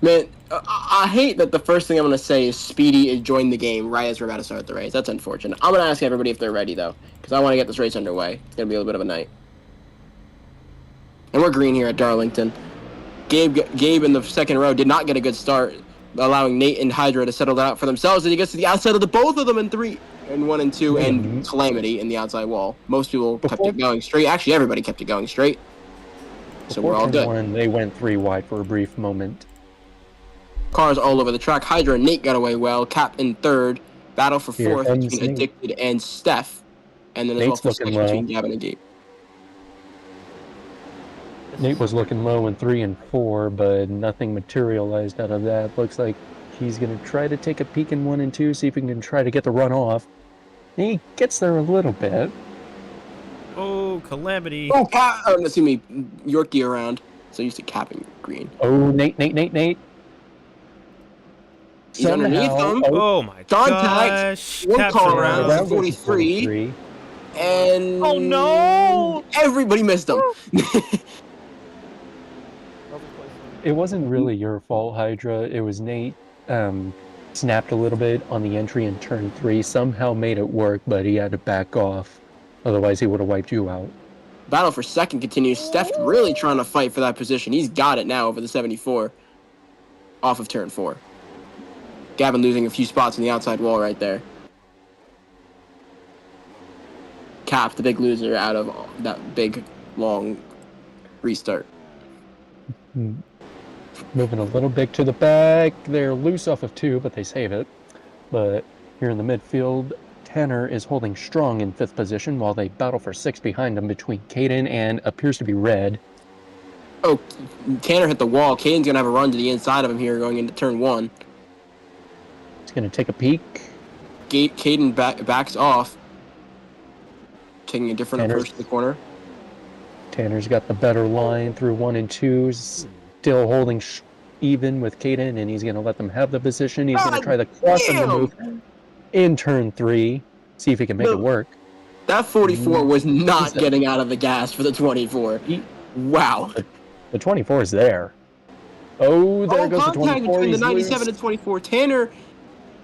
Man, I hate that the first thing I'm going to say is Speedy is joined the game right as we're about to start the race. That's unfortunate. I'm going to ask everybody if they're ready, though, because I want to get this race underway. It's going to be a little bit of a night. And we're green here at Darlington. Gabe in the second row did not get a good start, allowing Nate and Hydra to settle out for themselves, and he gets to the outside of the both of them in 3 and 1 and 2, and Calamity in the outside wall. Most people kept it going straight. Actually, everybody kept it going straight. So we're all good. One, they went 3 wide for a brief moment. Cars all over the track. Hydra and Nate got away well. Cap in 3rd. Battle for 4th between Addicted and Steph. And then Nate's looking low between Gavin and Gabe. Nate was looking low in 3 and 4, but nothing materialized out of that. Looks like he's going to try to take a peek in 1 and 2, see if he can try to get the run off. He gets there a little bit. Oh, Calamity. Oh, Cap. Oh, no, see me. Yorkie around. So used to capping green. Oh, Nate. He's underneath them. Oh my gosh. One car around 43. And oh no! Everybody missed him. It wasn't really your fault, Hydra. It was Nate. Snapped a little bit on the entry in turn 3. Somehow made it work, but he had to back off. Otherwise, he would have wiped you out. Battle for 2nd continues. Steph really trying to fight for that position. He's got it now over the 74. Off of turn 4. Gavin losing a few spots in the outside wall right there. Cap, the big loser out of that big, long restart. Moving a little bit to the back. They're loose off of 2, but they save it. But here in the midfield, Tanner is holding strong in 5th position while they battle for 6th behind him between Caden and appears to be Red. Oh, Tanner hit the wall. Caden's going to have a run to the inside of him here going into turn 1. He's going to take a peek. Caden backs off. Taking a different approach to the corner. Tanner's got the better line through 1 and 2. Still holding even with Caden, and he's going to let them have the position. He's going to try the cross-under move in turn 3. See if he can make it work. That 44 was not getting out of the gas for the 24. Wow. The 24 is there. Oh, there goes the 24. Between the 97 and 24. Tanner,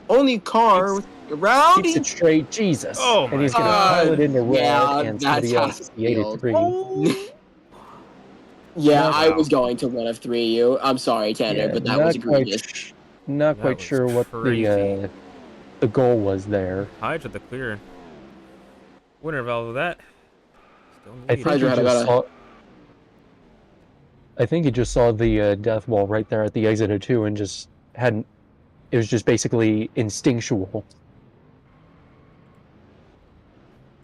only car around. Keeps it straight. Jesus. Oh, and he's going to pile it into Red, and somebody else is the 83. Yeah, I was going to 1 of 3 you. I'm sorry, Tanner, but that was egregious. Not quite sure what the goal was there. Hydra the clear winner of all of that. I think he just saw the death wall right there at the exit of 2 and just hadn't. It was just basically instinctual.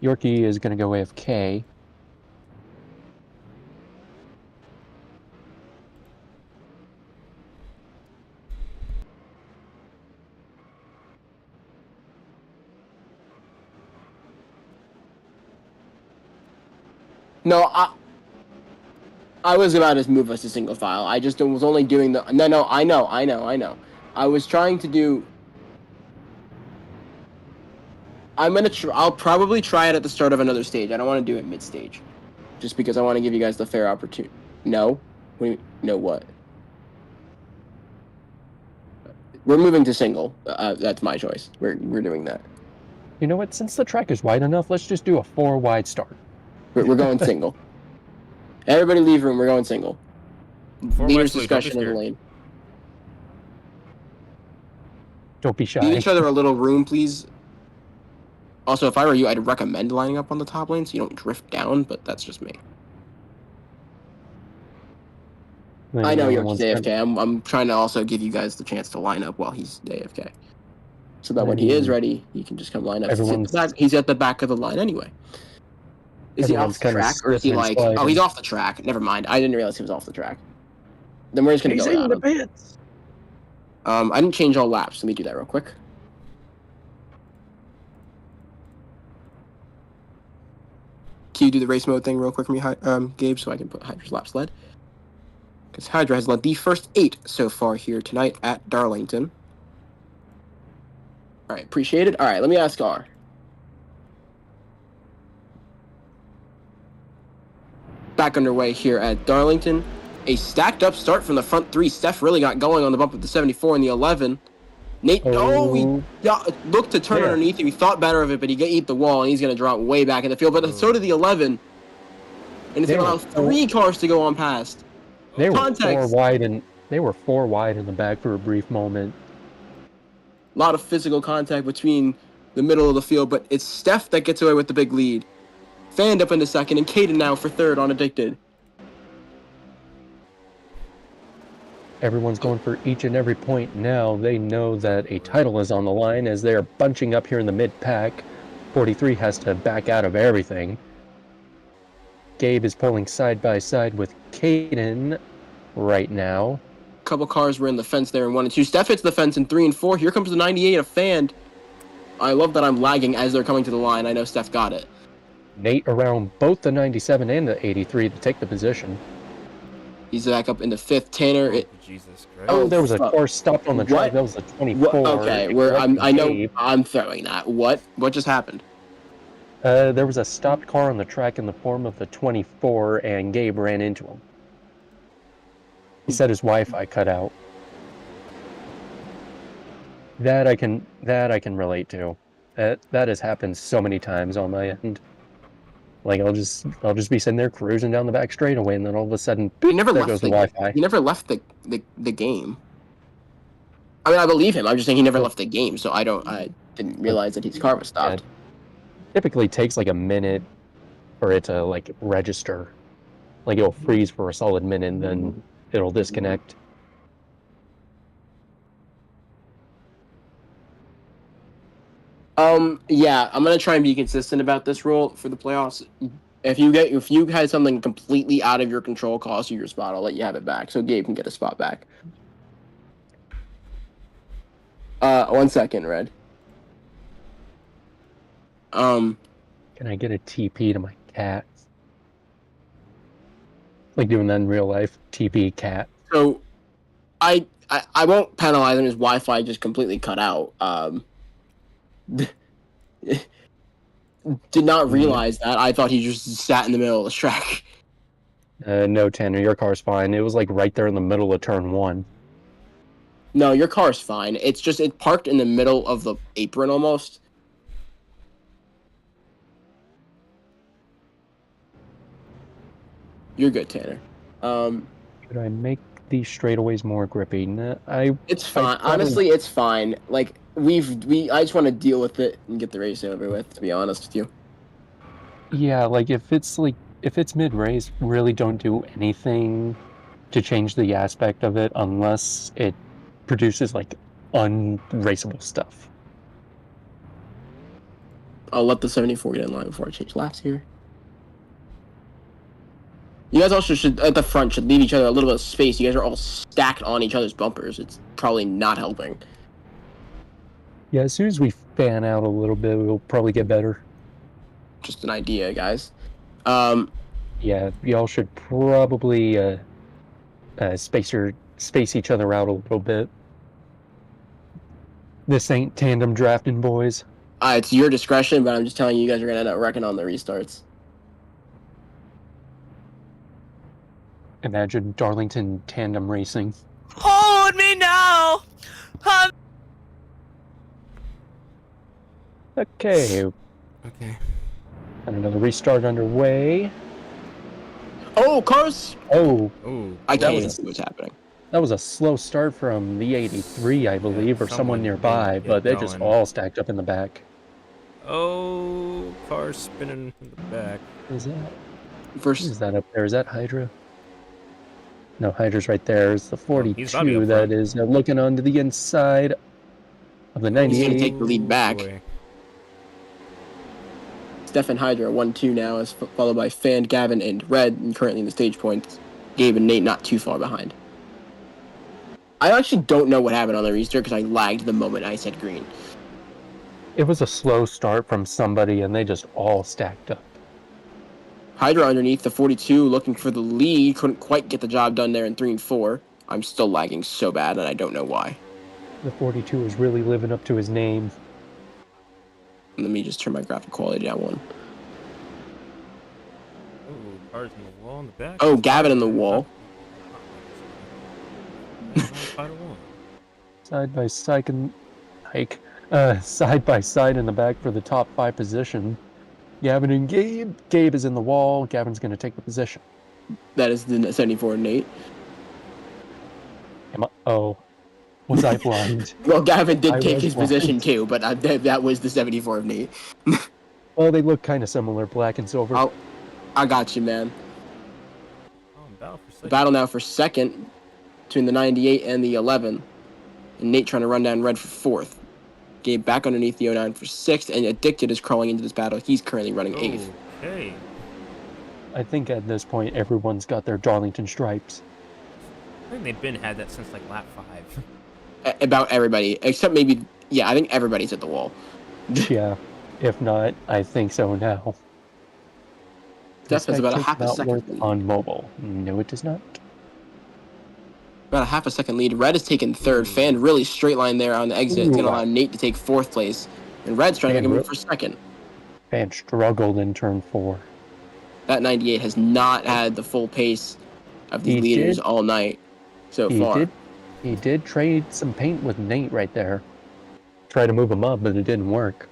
Yorkie is going to go AFK. No, I was about to move us to single file. I just was only doing the... No, I know. I was trying to do... I'll probably try it at the start of another stage. I don't want to do it mid-stage. Just because I want to give you guys the fair opportunity. No? No what? We're moving to single. That's my choice. We're doing that. You know what? Since the track is wide enough, let's just do a 4-wide start. We're going single. Everybody leave room. We're going single. Leaders discussion in the lane. Don't be shy. Leave each other a little room, please. Also, if I were you, I'd recommend lining up on the top lane so you don't drift down, but that's just me. I know you're AFK. I'm trying to also give you guys the chance to line up while he's AFK. So that when he is ready, he can just come line up. He's at the back of the line anyway. Is he off the track, or is he like... Oh, he's off the track. Never mind. I didn't realize he was off the track. Then we're just going to go without him. I didn't change all laps. Let me do that real quick. Can you do the race mode thing real quick for me, Gabe, so I can put Hydra's laps led? Because Hydra has led the first 8 so far here tonight at Darlington. All right, appreciate it. All right, let me ask R. Back underway here at Darlington, a stacked up start from the front three. Steph really got going on the bump with the 74 and the 11. Nate, he looked to turn underneath him. He thought better of it, but he eat the wall, and he's going to drop way back in the field. But so did the 11. And it's going to allow 3 cars to go on past. They were 4 wide, and they were 4 wide in the back for a brief moment. A lot of physical contact between the middle of the field, but it's Steph that gets away with the big lead. Fanned up into second, and Caden now for third on Addicted. Everyone's going for each and every point now. They know that a title is on the line as they are bunching up here in the mid-pack. 43 has to back out of everything. Gabe is pulling side by side with Caden right now. A couple cars were in the fence there in 1 and 2. Steph hits the fence in 3 and 4. Here comes the 98 of Fanned. I love that I'm lagging as they're coming to the line. I know Steph got it. Nate around both the 97 and the 83 to take the position. He's back up into 5th. Tanner. Jesus Christ. Oh, there was a car stopped on the track. That was the 24. Okay, I know I'm throwing that. What just happened? There was a stopped car on the track in the form of the 24, and Gabe ran into him. He said his Wi-Fi cut out. That I can relate to. That has happened so many times on my end. Like I'll just be sitting there cruising down the back straightaway, and then all of a sudden, boop, there goes the Wi-Fi. He never left the game. I mean, I believe him. I'm just saying he never left the game, so I didn't realize that his car was stopped. Yeah. Typically takes like a minute for it to like register. Like it'll freeze for a solid minute, and then it'll disconnect. Yeah, I'm gonna try and be consistent about this rule for the playoffs. If you had something completely out of your control cost you your spot, I'll let you have it back, so Gabe can get a spot back. 1 second, Red. Can I get a TP to my cat? Like doing that in real life, TP cat. So, I won't penalize him. His Wi-Fi just completely cut out. Did not realize that. I thought he just sat in the middle of the track. No, Tanner, your car's fine. It was like right there in the middle of turn 1. No, your car's fine. It's just it parked in the middle of the apron almost. You're good, Tanner. Could I make these straightaways more grippy? It's fine. Honestly, it's fine. Like I just want to deal with it and get the race over with, to be honest with you. Yeah, like if it's mid-race, really don't do anything to change the aspect of it unless it produces like unraceable stuff. I'll let the 74 get in line before I change laps here. You guys also should, at the front, should leave each other a little bit of space. You guys are all stacked on each other's bumpers. It's probably not helping. Yeah, as soon as we fan out a little bit, we'll probably get better. Just an idea, guys. Yeah, y'all should probably space each other out a little bit. This ain't tandem drafting, boys. It's your discretion, but I'm just telling you, you guys are going to end up wrecking on the restarts. Imagine Darlington tandem racing. Hold me now! Okay. Okay. And another restart underway. Oh, cars! Oh. I can't even see what's happening. That was a slow start from the 83, I believe, or someone nearby, but they just all stacked up in the back. Oh, car spinning in the back. Is that? First, is that up there? Is that Hydra? No, Hydra's right there. It's the 42 that that is looking onto the inside of the 98. He's going to take the lead back. Boy. Steph and Hydra 1-2 now, is followed by Fan, Gavin, and Red, and currently in the stage points. Gabe and Nate not too far behind. I actually don't know what happened on the restart because I lagged the moment I said green. It was a slow start from somebody, and they just all stacked up. Hydra underneath the 42, looking for the lead. Couldn't quite get the job done there in 3 and 4. I'm still lagging so bad, and I don't know why. The 42 is really living up to his name. Let me just turn my graphic quality down one. Oh, cars in the wall in the back. Oh, Gavin in the wall. 5 to 1. Side by side and hike. Side by side in the back for the top 5 position. Gavin and Gabe. Gabe is in the wall. Gavin's going to take the position. That is the 74 Nate. Oh, was I blind? Well, Gavin did I take was his blind. position too, but that was the 74 of Nate. Well, they look kind of similar, black and silver. I got you, man. Battle for second. Battle now for second between the 98 and the 11. And Nate trying to run down red for fourth. Gabe back underneath the 09 for sixth, and Addicted is crawling into this battle. He's currently running eighth. Okay. I think at this point, everyone's got their Darlington stripes. I think they've been had that since like lap 5. About everybody, except maybe, yeah, I think everybody's at the wall. Yeah, if not, I think so now. Steph has about a half a not second work lead. on mobile. No, it does not. About a half a second lead. Red is taking third. Fan really straight line there on the exit. It's going to allow Nate to take fourth place. And Red's trying to make a move for second. Fan struggled in turn 4. That 98 has not had the full pace of these leaders all night so far. He did trade some paint with Nate right there. Try to move him up, but it didn't work.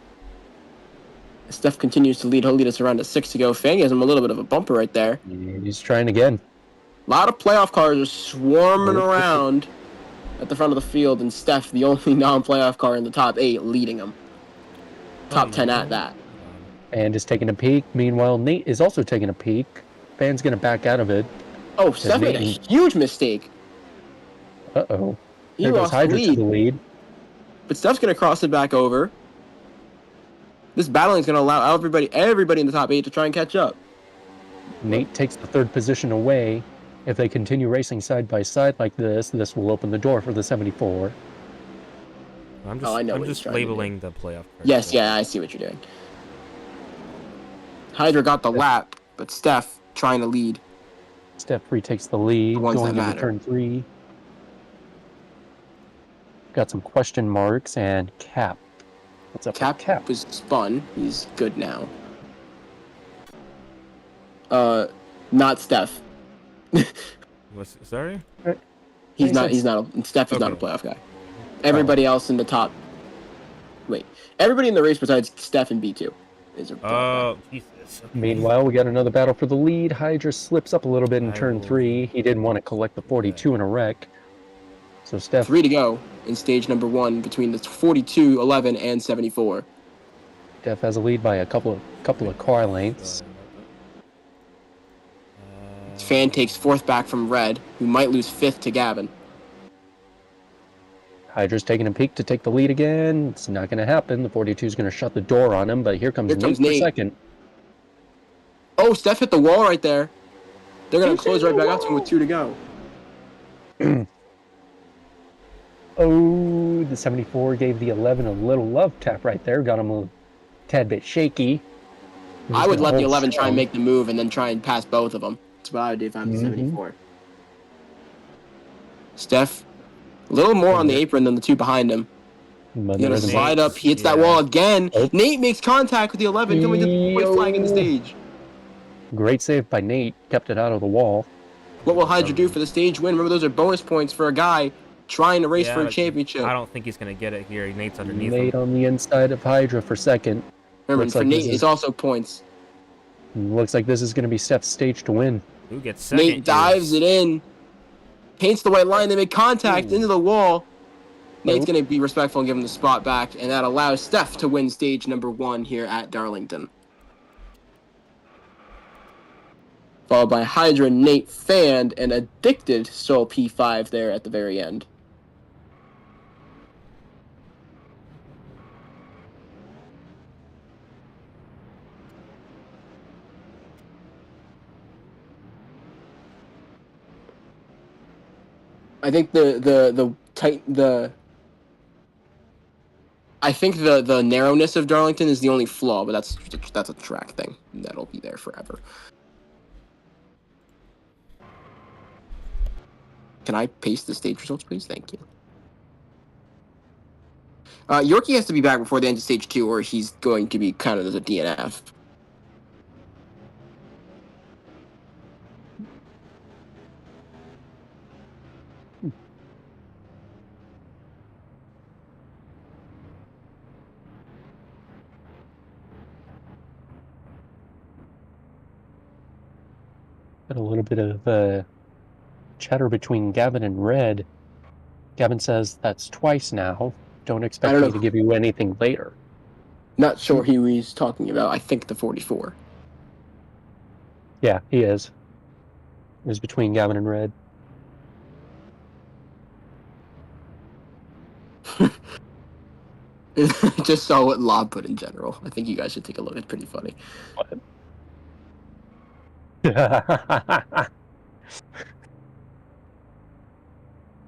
Steph continues to lead. He'll lead us around to 6 to go. Fan gives him a little bit of a bumper right there. He's trying again. A lot of playoff cars are swarming around at the front of the field, and Steph, the only non-playoff car in the top 8, leading them. Top 10 at that. And is taking a peek. Meanwhile, Nate is also taking a peek. Fan's going to back out of it. Oh, Steph made a huge mistake. Uh-oh. He There goes lost the Hydra to lead. the lead. But Steph's going to cross it back over. This battling is going to allow everybody in the top 8 to try and catch up. Nate takes the third position away. If they continue racing side by side like this, this will open the door for the 74. I'm just labeling the playoff card. Yes, yeah, I see what you're doing. Hydra got the lap, but Steph trying to lead. Steph retakes the lead, The ones going that into matter. turn 3. Got some question marks and Cap. What's up with Cap? Was spun. He's good now. Not Steph. Sorry? He's not. Steph is not a playoff guy. Everybody else in the top. Wait. Everybody in the race besides Steph and B2 is a playoff guy. Jesus. Okay. Meanwhile, we got another battle for the lead. Hydra slips up a little bit in turn 3. He didn't want to collect the 42 in a wreck. So Steph... 3 to go in stage number 1 between the 42, 11, and 74. Steph has a lead by a couple of car lengths. Fan takes 4th back from Red, who might lose 5th to Gavin. Hydra's taking a peek to take the lead again. It's not going to happen. The 42 is going to shut the door on him, but here comes Nate for second. Oh, Steph hit the wall right there. They're going to close right back up to him with 2 to go. Oh, the 74 gave the 11 a little love tap right there. Got him a tad bit shaky. I would let the 11 try and make the move and then try and pass both of them. That's what I would do if I'm the 74. Steph, a little more on the apron than the 2 behind him. He's going to slide up. He hits that wall again. Oh. Nate makes contact with the 11, coming to the point flag in the stage. Great save by Nate. Kept it out of the wall. What will Hydra do for the stage win? Remember, those are bonus points for a guy trying to race for a championship. I don't think he's going to get it here. Nate's underneath Nate him. on the inside of Hydra for second. Remember, for Nate, it's also points. Looks like this is going to be Steph's stage to win. Who gets second? Nate dives it in. Paints the white line. They make contact into the wall. Nate's going to be respectful and give him the spot back, and that allows Steph to win stage number 1 here at Darlington. Followed by Hydra, Nate, Fan, and Addicted stole P5 there at the very end. I think I think the narrowness of Darlington is the only flaw, but that's a track thing. That'll be there forever. Can I paste the stage results, please? Thank you. Yorkie has to be back before the end of stage 2, or he's going to be counted as a DNF. Got a little bit of chatter between Gavin and Red. Gavin says, that's twice now. Don't I expect don't me know. to give you anything later. Not sure who he's talking about. I think the 44. Yeah, he is. It was between Gavin and Red. Just saw what Lob put in general. I think you guys should take a look. It's pretty funny. What?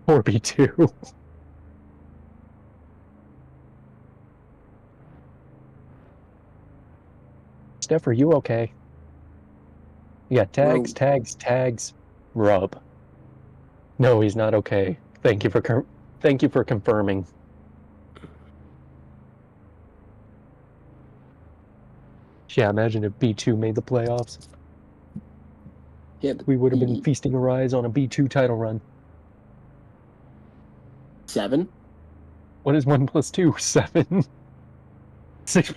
4B2. Steph, are you okay? Yeah, tags, Bro. tags. Rub. No, he's not okay. Thank you for confirming. Yeah, imagine if B2 made the playoffs. Yeah, We would have been feasting our eyes on a B2 title run. 7. What is 1 plus 2? 7. 6.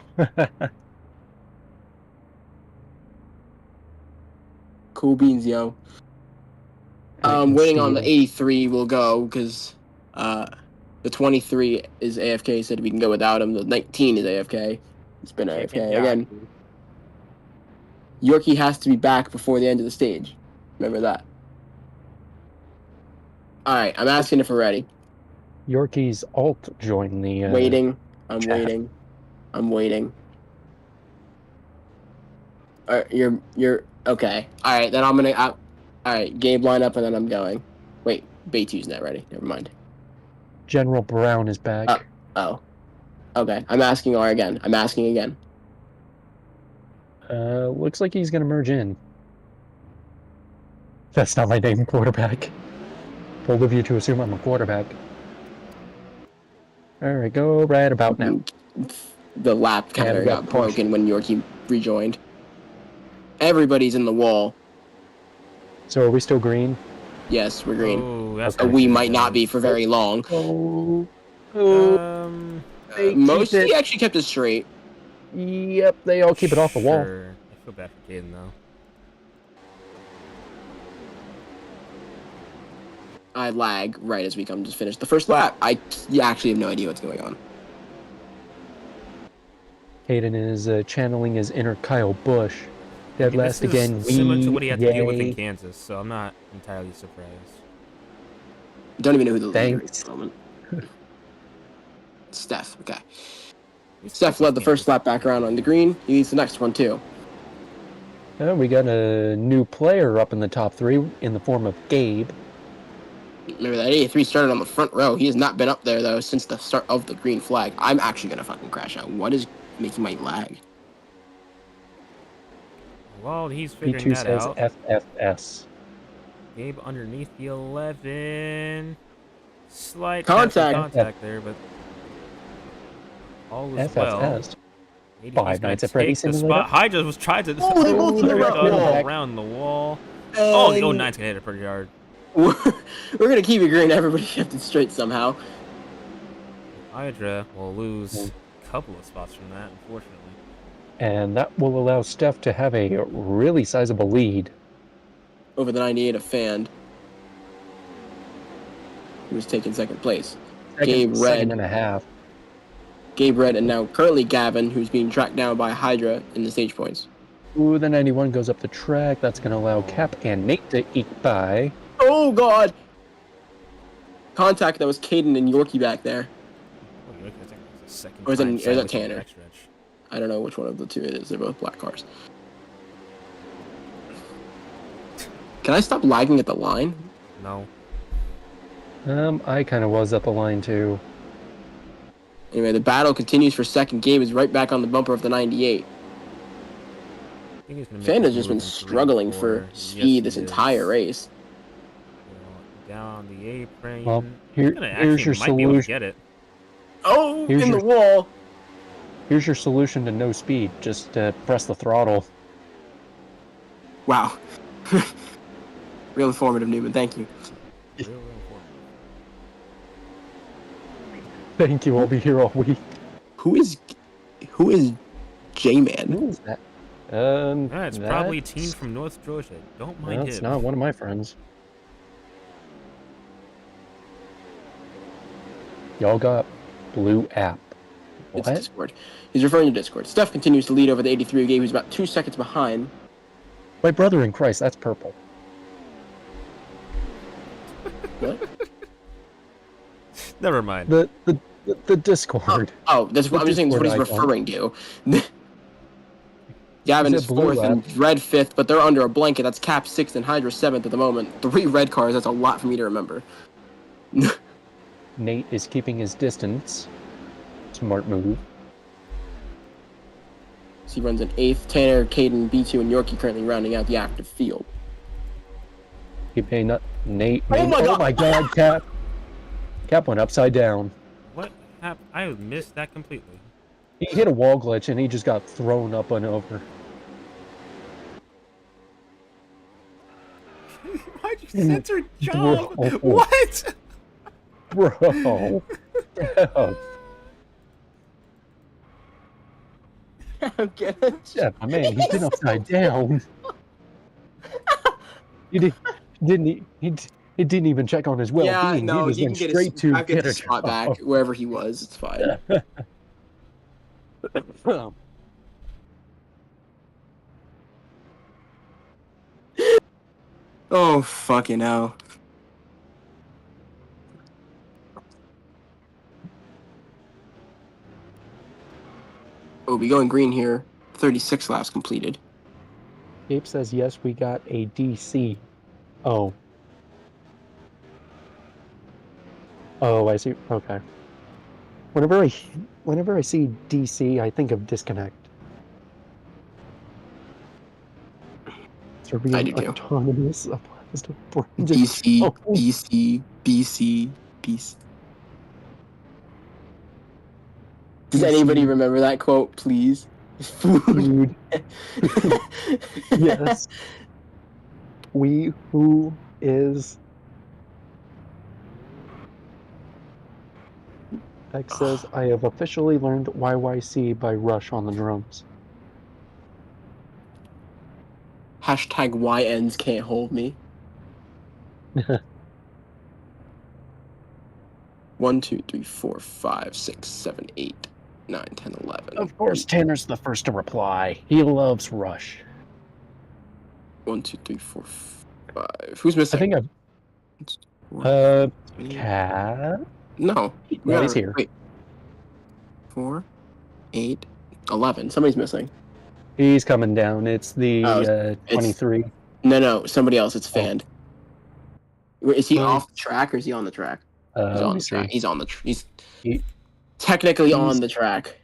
Cool beans, yo. Great Waiting on the steal. 83 will go because the 23 is AFK. Said we can go without him. The 19 is AFK. It's been AFK again. Yorkie has to be back before the end of the stage. Remember that. All right, I'm asking if we're ready. Yorkie's alt joined the Waiting. I'm chat. waiting. I'm waiting. You're okay. All right, then I'm gonna. All right, Gabe line up and then I'm going. Wait, B2's not ready. Never mind. General Brown is back. Oh. Okay, I'm asking R again. I'm asking again. Looks like he's gonna merge in. That's not my name, quarterback. Bold of you to assume I'm a quarterback. Alright, go right about now. The lap kind And of we got got broken when Yorkie rejoined. Everybody's in the wall. So are we still green? Yes, we're green. Oh, that's Okay. We might not be for very long. They Most keep it. actually kept it straight. Yep, they all keep it off the wall. Sure. I feel bad for Caden though. I lag right as we come to finish the first lap. I actually have no idea what's going on. Caden is channeling his inner Kyle Busch. Dead last This is again. similar to what he had to deal with in Yay. Kansas, so I'm not entirely surprised. Don't even know who the leader is Thanks. at the moment. Steph, okay. He's Steph still led the first lap back around on the green. He leads the next one, too. We got a new player up in the top 3 in the form of Gabe. Remember that 83 started on the front row. He has not been up there, though, since the start of the green flag. I'm actually going to fucking crash out. What is making my lag? Well, he's figuring B2 that says out. FFS. Gabe underneath the 11. Slight Contact there, but all is well. FFS. 80's Five gonna Nights at Freddy's take the Simulator. spot. Hydra was trying to Oh, they both hit the wall. around the wall. And Oh, the 09's gonna hit it pretty hard. We're going to keep it green. Everybody kept it straight somehow. Hydra will lose a couple of spots from that, unfortunately. And that will allow Steph to have a really sizable lead. Over the 98 of Fand, who was taking second place. Gabe Red. Second and a half. Gabe Red, and now currently Gavin, who's being tracked down by Hydra in the stage points. Ooh, the 91 goes up the track. That's going to allow Cap and Nate to eke by. Oh, God! Contact, that was Caden and Yorkie back there. Or is that Tanner? I don't know which one of the two it is. They're both black cars. Can I stop lagging at the line? No. I kind of was at the line too. Anyway, the battle continues for second. Gabe is right back on the bumper of the 98. Fand has just been struggling for speed this entire race. Down the apron. Well, here's your solution. Get it. Oh, Here's in your- the wall. Here's your solution to no speed. Just press the throttle. Wow. Real informative, Newman. Thank you. Real important. Thank you. I'll be here all week. Who is J-Man? Who is that? It's probably a team from North Georgia. Don't mind No, him. it's not one of my friends. Y'all got blue app. It's What? Discord. He's referring to Discord. Steph continues to lead over the 83 game. He's about 2 seconds behind. My brother in Christ, that's purple. What? Never mind. The Discord. I'm just saying that's what he's Discord icon. referring to. Gavin Is is it blue 4th and red 5th, but they're under a blanket. That's Cap 6th and Hydra 7th at the moment. 3 red cars. That's a lot for me to remember. Nate is keeping his distance. Smart move. So he runs an 8th. Tanner, Caden, B2, and Yorkie currently rounding out the active field. Keep paying up. Nate. Oh my God. Oh my God, Cap. Cap went upside down. What happened? I missed that completely. He hit a wall glitch and he just got thrown up and over. Why'd you censor John? Bro. What? Bro. Oh, Okay. yeah, my man, he's been upside down. He didn't even check on his well-being. Yeah, no, he just he went can get straight his, to get get a his spot job. back wherever he was. It's fine. Oh, fucking hell. Oh, we going green here. 36 laps completed. Gabe says, yes, we got a DC. Oh. Oh, I see. Okay. Whenever I see DC, I think of disconnect. I do too. Autonomous applies to BC, Oh, BC, BC, BC. Does anybody remember that quote, please? Dude. Yes. We who is X says, I have officially learned YYC by Rush on the drums. Hashtag YNs can't hold me. 1, 2, 3, 4, 5, 6, 7, 8, 9, 10, 11. Of course, Tanner's the first to reply. He loves Rush. 1, 2, 3, 4, 5. Who's missing? I think I've... 4, Cat? no. No, he's here. Wait. 4, 8, 11. Somebody's missing. He's coming down. It's the 23. No. Somebody else. It's Fanned. Is he Oh. off the track or is he on the track? He's on the track. He's on the he's technically on the track.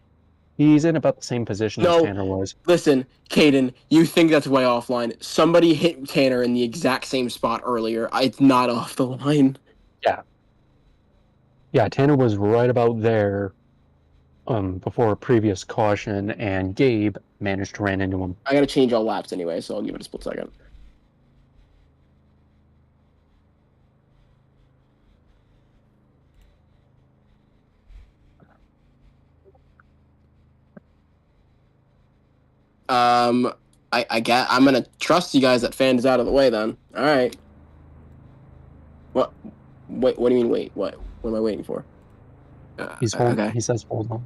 He's in about the same position as Tanner was. Listen, Caden, you think that's way offline. Somebody hit Tanner in the exact same spot earlier. It's not off the line. Yeah, Tanner was right about there before a previous caution, and Gabe managed to ran into him. I gotta change all laps anyway, so I'll give it a split second. I get. I'm gonna trust you guys that Fan is out of the way then. All right. What? Wait. What do you mean? Wait. What? What am I waiting for? He's holding. Okay. He says, "Hold on."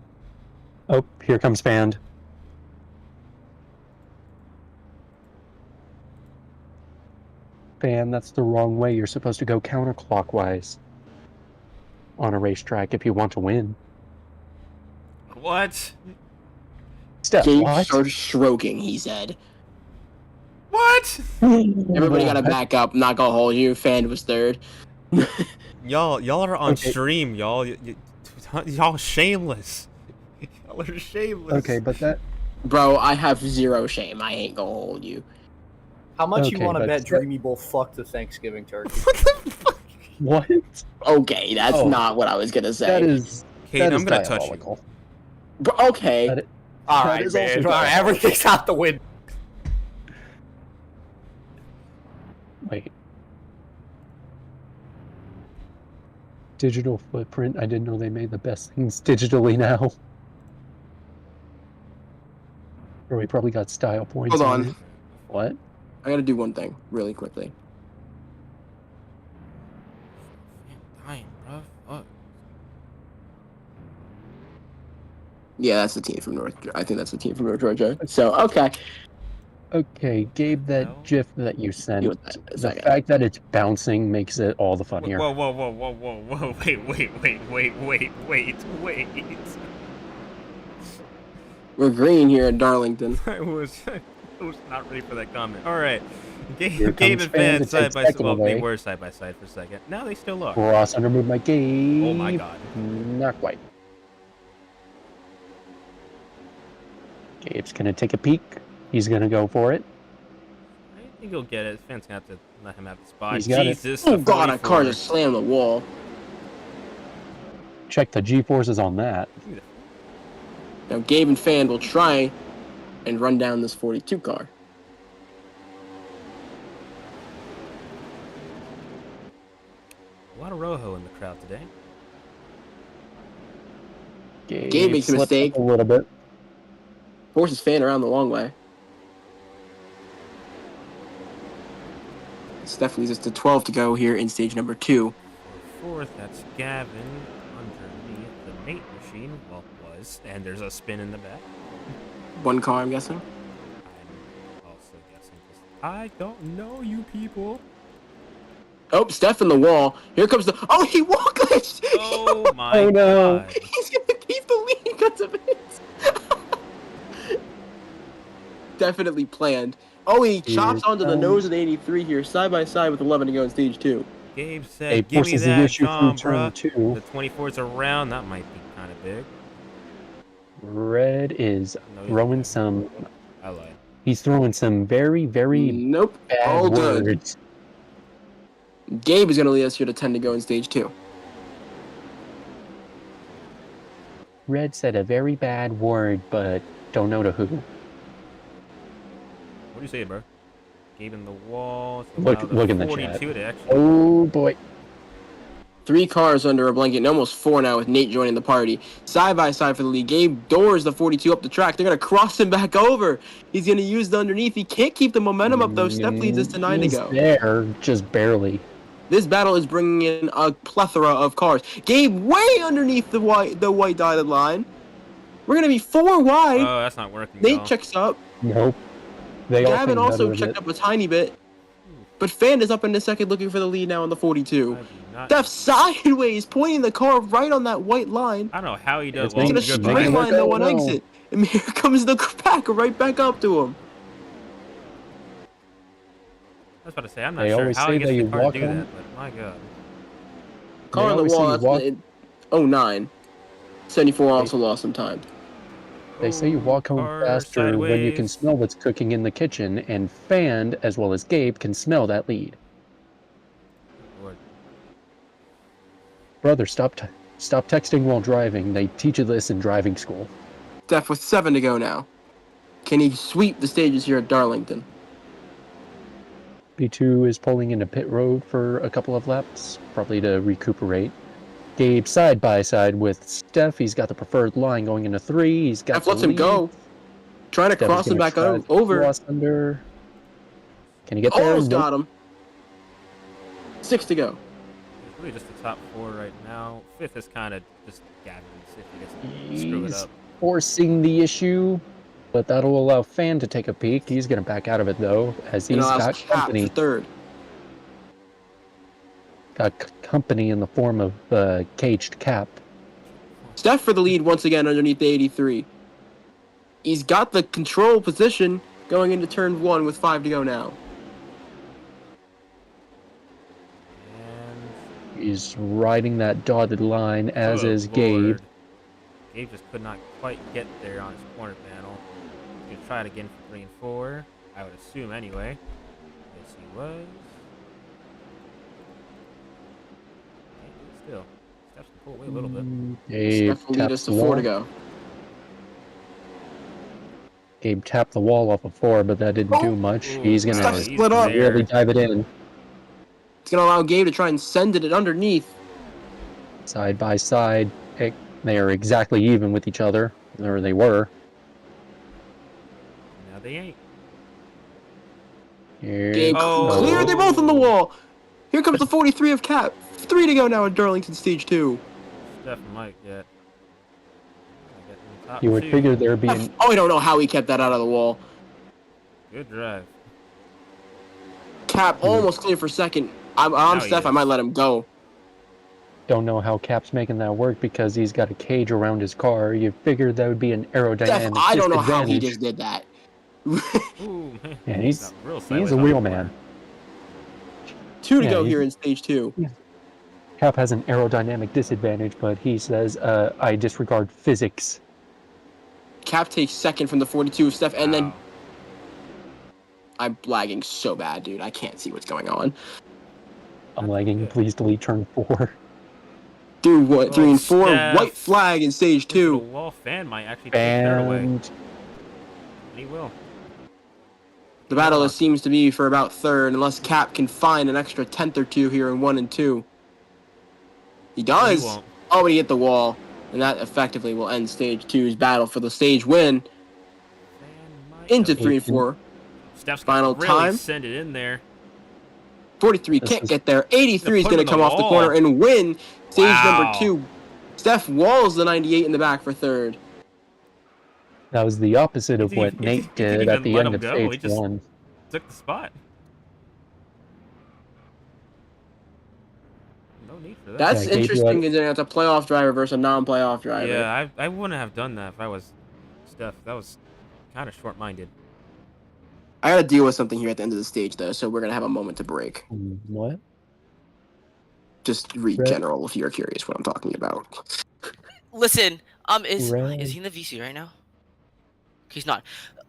Oh, here comes Fand. Fan, that's the wrong way. You're supposed to go counterclockwise on a racetrack if you want to win. What? Steph, Gabe what? started stroking. He said. What? Everybody gotta back up. Not gonna hold you. Fan was third. Y'all are on Okay. stream, y'all. Y'all shameless. Y'all are shameless. Okay, but that... Bro, I have zero shame. I ain't gonna hold you. How much Okay, you want to but bet Steph- Dreamy will fuck the Thanksgiving turkey? What the fuck? What? Okay, that's Oh. not what I was gonna say. That is... Kate, that I'm is gonna touch you. diabolical. But okay. That is- All That right, is man. also All right, diabolical. everything's out the window. Wait. Digital footprint? I didn't know they made the best things digitally now. Or we probably got style points. Hold on. it. What? I gotta do one thing really quickly. Dying, bro. Fuck. Yeah, that's the team from North. I think that's the team from North Georgia. So okay. Okay, Gabe, that Hell? GIF that you sent, Deal with that in a the second. fact that it's bouncing makes it all the funnier. Whoa, whoa, whoa, whoa, whoa, whoa! Wait! We're green here in Darlington. I was not ready for that comment. All right, Here Gabe comes and Fan Fan to side take by side. second Well, they away. were side by side for a second. Now they still are. Cross under move by Gabe. Oh my god. Not quite. Gabe's gonna take a peek. He's gonna go for it. I think he'll get it. Fan's gonna have to let him have the spot. He's got it. Jesus. Oh the god, a car 44. just slammed the wall. Check the G-forces on that. Now Gabe and Fan will try and run down this 42 car. A lot of Rojo in the crowd today. Gabe makes a slips mistake. up a little bit. Forces Fan around the long way. Steph leads us to 12 to go here in stage number 2. Fourth, that's Gavin underneath the Nate machine. Well, was. And there's a spin in the back. One car, I'm guessing. I'm also guessing. 'Cause I don't know you people. Oh, Steph in the wall. Here comes the. Oh, he wall glitched! Oh my Oh, no. god. He's gonna keep the lead because of it. Definitely planned. Oh, he chops onto the nose of the 83 here, side by side with 11 to go in stage 2. Gabe said, Gabe give me forces the that, issue Tom, through turn bruh. 2. The 24's around. That might be kind of big. Red is No, he's throwing not. some. I lied. He's throwing some very, very Nope. bad All good. words. Gabe is going to lead us here to 10 to go in stage 2. Red said a very bad word, but don't know to who. What do you say, bro? Gabe in the wall. So Look- now the look in the 42 chat. to actually. Oh boy. 3 cars under a blanket, and almost 4 now with Nate joining the party. Side by side for the lead. Gabe doors the 42 up the track. They're going to cross him back over. He's going to use the underneath. He can't keep the momentum up, though. Steph leads us to 9 to He's go. there, just barely. This battle is bringing in a plethora of cars. Gabe way underneath the white dotted line. We're going to be 4 wide. Oh, that's not working. Nate y'all. checks up. Nope. They all Gavin think also better of checked it. up a tiny bit. But Fan is up in the second looking for the lead now on the 42. I do not- Steph sideways, pointing the car right on that white line. I don't know how he does. It's Well, He's making- gonna good making straight it brain. work line the out one well. exit. And here comes the pack right back up to him. I was about to say, I'm not They sure always how say he gets that the you car to walk do on- that, but my god. Car on the always say wall, you that's walk- the 09. 74 also lost some time. They say you walk home Car faster when you can sideways. smell what's cooking in the kitchen, and Fan, as well as Gabe, can smell that lead. Lord. Brother, stop texting while driving. They teach you this in driving school. Steph with 7 to go now. Can he sweep the stages here at Darlington? P2 is pulling into pit road for a couple of laps, probably to recuperate. Gabe side by side with Steph. He's got the preferred line going into 3. He's got Steph the lets him lead. go. Trying to Steph is cross him gonna back try to over. cross under. Can he get there? Almost Nope. got him. 6 to go. It's really just the top 4 right now. 5th is kind of just Gavin's if he gets to screw it He's up. forcing the issue, but that'll allow Fan to take a peek. He's going to back out of it, though, as And he's allows got Cap for company. 3rd. Company in the form of Caged Cap. Steph for the lead once again underneath the 83. He's got the control position going into turn 1 with 5 to go now. And He's riding that dotted line, as oh, is Gabe. Lord. Gabe just could not quite get there on his corner panel. He's gonna try it again for 3 and 4. I would assume anyway. Yes, he was. Okay, still, Steph's gonna pull away a little bit. Gabe Steph will lead taps us to the 4 wall. to go. Gabe tapped the wall off of 4, but that didn't do much. Ooh, He's going Steph to split up. there. really dive it in. It's going to allow Gabe to try and send it underneath. Side by side. They are exactly even with each other. Or they were. Now they ain't. Here Big Oh. clear. They're both on the wall. Here comes the 43 of Cap. 3 to go now at Darlington Stage 2. Steph might get. Top You would two. figure there'd be an Oh, I don't know how he kept that out of the wall. Good drive. Cap almost clear for second. I'm Now he Steph. I is. might let him go. don't know how Cap's making that work because he's got a cage around his car. You figure that would be an aerodynamic Steph, I don't know how he disadvantage. just did that. Ooh, man. Yeah, he's Got real a sideways on real the man. corner. 2 to Yeah, go he's- here in Stage 2. Cap has an aerodynamic disadvantage, but he says, I disregard physics. Cap takes second from the 42 of Steph, and then Wow. I'm lagging so bad, dude. I can't see what's going on. I'm lagging. good. Please delete turn 4. Dude, what? 3 and 4. Steph. White flag in Stage The 2. wall fan might actually take third away. And And he will. The battle seems to be for about third, unless Cap can find an extra 10th or 2 here in 1 and 2. He does. He won't. Oh, but he hit the wall. And that effectively will end Stage 2's battle for the stage win Fan might into have- 3 and 4. Steph's final gonna really time. send it in there. 43 This can't is- get there. 83 is Put him going to in the come off the wall. corner and win stage Wow. number 2. Steph walls the 98 in the back for third. that was the opposite of He what didn't- Nate he didn't did at even the let end him of go, he stage just- 1. Took the spot. No need for that. That's Yeah, Gabe, interesting considering it's a playoff driver versus a non-playoff driver. Yeah, I wouldn't have done that if I was Steph. That was kind of short-minded. I got to deal with something here at the end of the stage, though, so we're going to have a moment to break. What? Just read Right. general if you're curious what I'm talking about. Listen, is Right. he in the VC right now? He's not.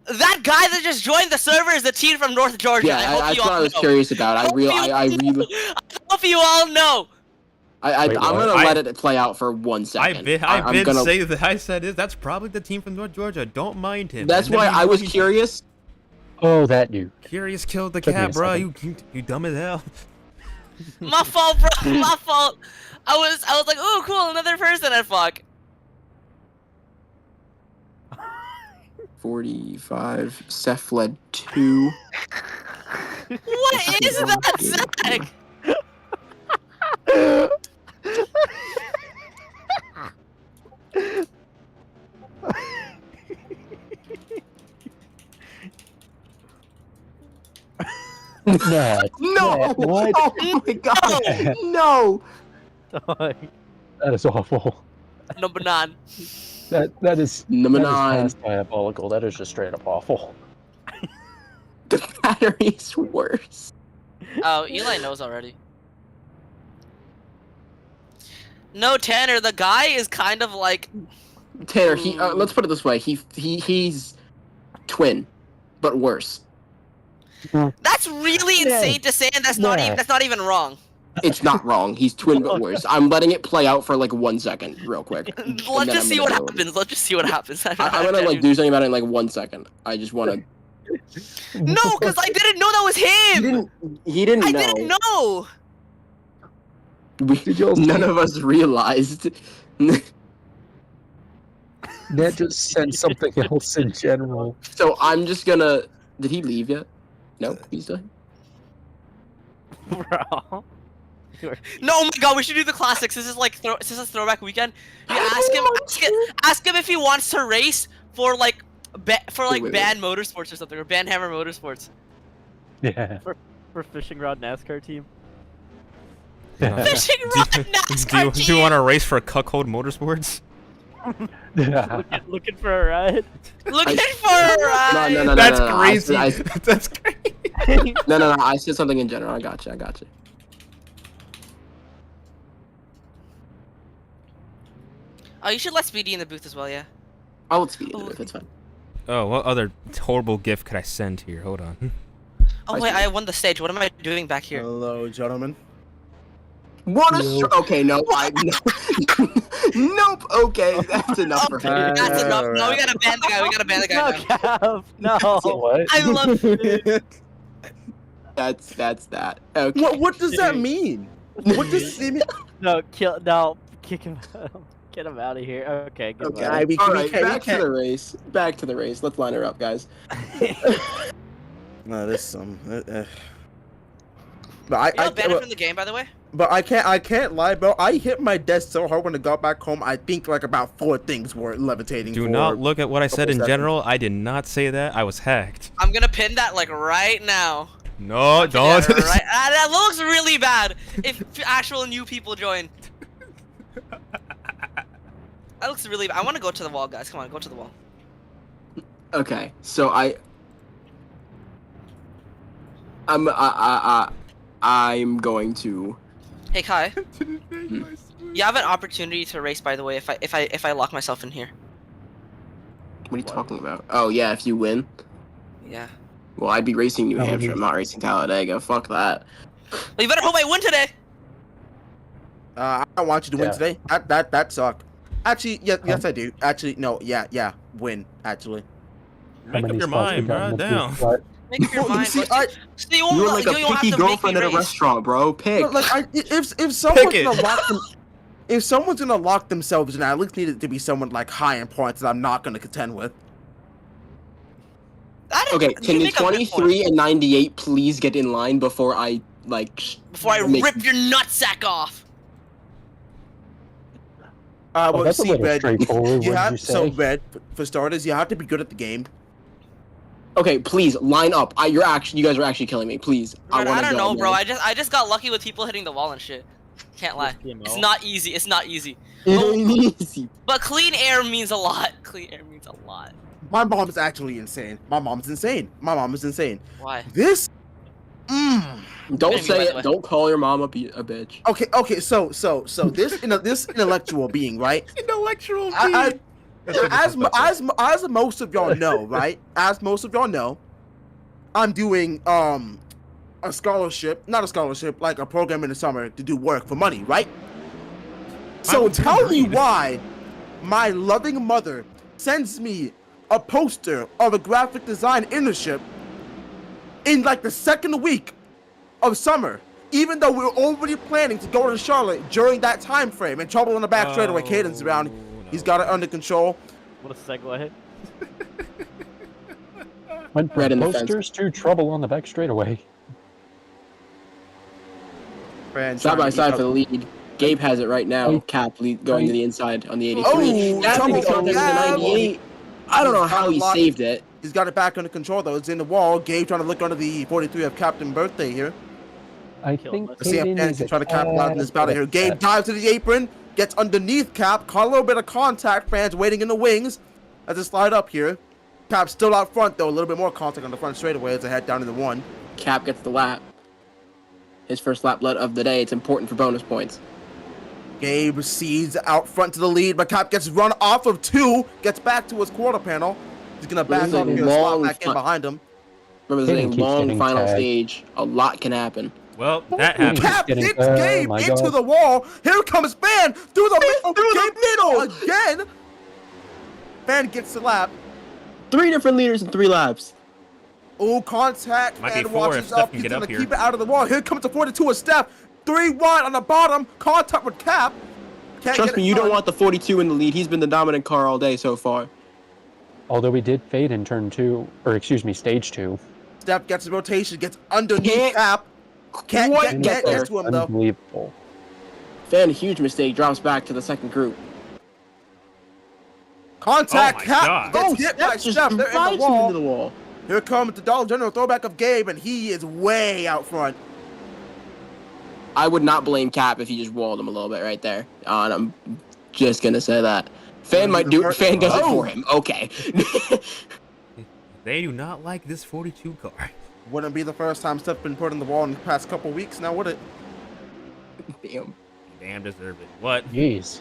That guy that just joined the server is the team from North Georgia. Yeah, I hope that's you what all I was know. curious about. I hope you all really, know. I hope you all know. I'm Wait, going to what? let it play out for 1 second. I I'm gonna- say that I said it. That's probably the team from North Georgia. Don't mind him. That's And then why we I know was he's- curious. Oh, that dude. Curious killed the Took me a cat, bro. second. You dumb as hell. My fault, bro. My fault. I was like, oh, cool, another person. And fuck. 45. Seth led 2. What is that, Zach? Nah, No! what? Oh my god! No! That is awful. Number 9. That is Number that is 9. past diabolical. That is just straight up awful. The battery's worse. Oh, Eli knows already. No, Tanner, the guy is kind of like... Tanner, let's put it this way. He's twin, but worse. That's really Yeah. insane to say, and that's not even wrong. It's not wrong. He's twin, but worse. I'm letting it play out for like 1 second, real quick. and Let's then just I'm see gonna what go. happens. Let's just see what happens. I'm gonna like do something about it in like 1 second. I just want to. No, because I didn't know that was him. He didn't I know. didn't know. None of us realized. That just said something else in general. So I'm just gonna. Did he leave yet? No, he's done. Bro. No, oh my god, we should do the classics. This is like this is throwback weekend. You ask him if he wants to race for like wait. Band Motorsports or something, or Band Hammer Motorsports. Yeah. For fishing rod NASCAR team. Fishing rod NASCAR Do you want to race for Cuckold Motorsports? Yeah. Looking for a ride. Looking for a ride. No. That's no. crazy. I That's crazy. no. I said something in general. I got you. Oh, you should let Speedy in the booth as well, yeah. I'll let Speedy do it. It's fine. Oh, what other horrible gift could I send here? Hold on. Oh wait, I won the stage. What am I doing back here? Hello, gentlemen. What a okay. No, nope. Okay, that's enough for him. Okay, that's enough. No, we gotta ban the guy. We gotta ban the guy now. Cav, no. What? I love it. That's that. Okay. What does that mean? What does it mean? No, kill. No, kick him out. Get him out of here. Okay, goodbye. Okay. Alright, we All can- right, we can't- we back to can't- the race. Back to the race. Let's line her up, guys. No, this some. But You know, banned from the game, by the way. I can't lie, bro. I hit my desk so hard when I got back home. I think like about 4 things were levitating. Do for not look at what I said in seconds. general. I did not say that. I was hacked. I'm gonna pin that like right now. No, Yeah, don't. right. That looks really bad. If actual new people join. That looks really bad. I want to go to the wall, guys. Come on, go to the wall. Okay, so I'm going to. Hey Kai, you have an opportunity to race. By the way, if I lock myself in here. What are you talking about? Oh yeah, if you win. Yeah. Well, I'd be racing New Oh, Hampshire. yeah. I'm not racing Talladega. Fuck that. Well, you better hope I win today. I don't want you to win Yeah. today. That sucked. Actually, yes, I do. Actually, no, yeah, win. Actually, How Make up many your spots we mind, got bro. in the Damn. booth, but Make up your Well, you mind. see, bro. So you won't, You're like a you won't have picky to make me girlfriend at a race. restaurant, bro. Pick. like if someone's it. gonna lock them, if someone's gonna lock themselves in, I at least need it to be someone like high in points that I'm not gonna contend with. Okay, You can you make a good point. 23 and 98 please get in line before I like? Before I make- rip your nutsack off. Well, that's a see, little Red, straightforward. you Wouldn't have you so say? Red. For starters, you have to be good at the game. Okay, please line up. You guys are actually killing me. Please, Bro, want I to don't go. know, bro. man. I just got lucky with people hitting the wall and shit. Can't lie. It's not easy. It's not easy. It ain't easy. But clean air means a lot. Clean air means a lot. My mom is actually insane. My mom's insane. My mom is insane. Why? This. Don't Maybe, say by the it. way. Don't call your mom a bitch. Okay. So this this intellectual being, right? Intellectual. As most of y'all know, right? As most of y'all know, I'm doing a scholarship, not a scholarship, like a program in the summer to do work for money, right? So tell me why my loving mother sends me a poster of a graphic design internship in like the second week of summer, even though we were already planning to go to Charlotte during that time frame. And trouble in the back straightaway. Caden's around. He's got it under control. What a segue. Went Red from in the fence. posters to trouble on the back straightaway. Side by side for the lead. Gabe has it right now. Oh. Cap lead going to the inside on the 83. Oh, Gap trouble is going to the Gab. 98. I don't know how he Lock- saved it. He's got it back under control though. It's in the wall. Gabe trying to look under the 43 of Captain Birthday here. I Kill think him. Let's see if Kaden Ken is can a try to capitalize on this battle here. Gabe tad dives to the apron, gets underneath Cap, caught a little bit of contact, fans waiting in the wings as it slide up here. Cap still out front though, a little bit more contact on the front straightaway as they head down to the 1. Cap gets the lap. His first lap of the day. It's important for bonus points. Gabe sees out front to the lead, but Cap gets run off of 2, gets back to his quarter panel. He's gonna back is up a here, slot long back in fi- behind him. Remember, this is Kaden a keeps long getting final tagged. stage. A lot can happen. Well, that Ooh. happened. Cap getting- hits oh Gabe my into God. the wall. Here comes Fan through the middle. Gabe again. Fan gets the lap. 3 different leaders in 3 laps. Oh, contact. Might be and 4 if watches Steph up. can He's get gonna up here. keep it out of the wall. Here comes the 42 of Steph. 3 wide on the bottom. Contact with Cap. Can't Trust get me, it you don't done. want the 42 in the lead. He's been the dominant car all day so far. Although we did fade in turn 2, or excuse me, stage 2. Steph gets the rotation, gets underneath Can't Cap. Can't quite get there. to him though. Unbelievable. Fan, huge mistake, drops back to the second group. Contact Oh my Cap. God. Gets hit by Steph just Steph. They're in drives the him wall. into the wall. Here comes the Dollar General throwback of Gabe, and he is way out front. I would not blame Cap if he just walled him a little bit right there. And I'm just gonna say that. Fan might do. Fan does it for him. Okay. They do not like this 42 car. Wouldn't be the first time Steph's been put in the wall in the past couple weeks, now would it? Damn. Damn deserve it. What? Jeez.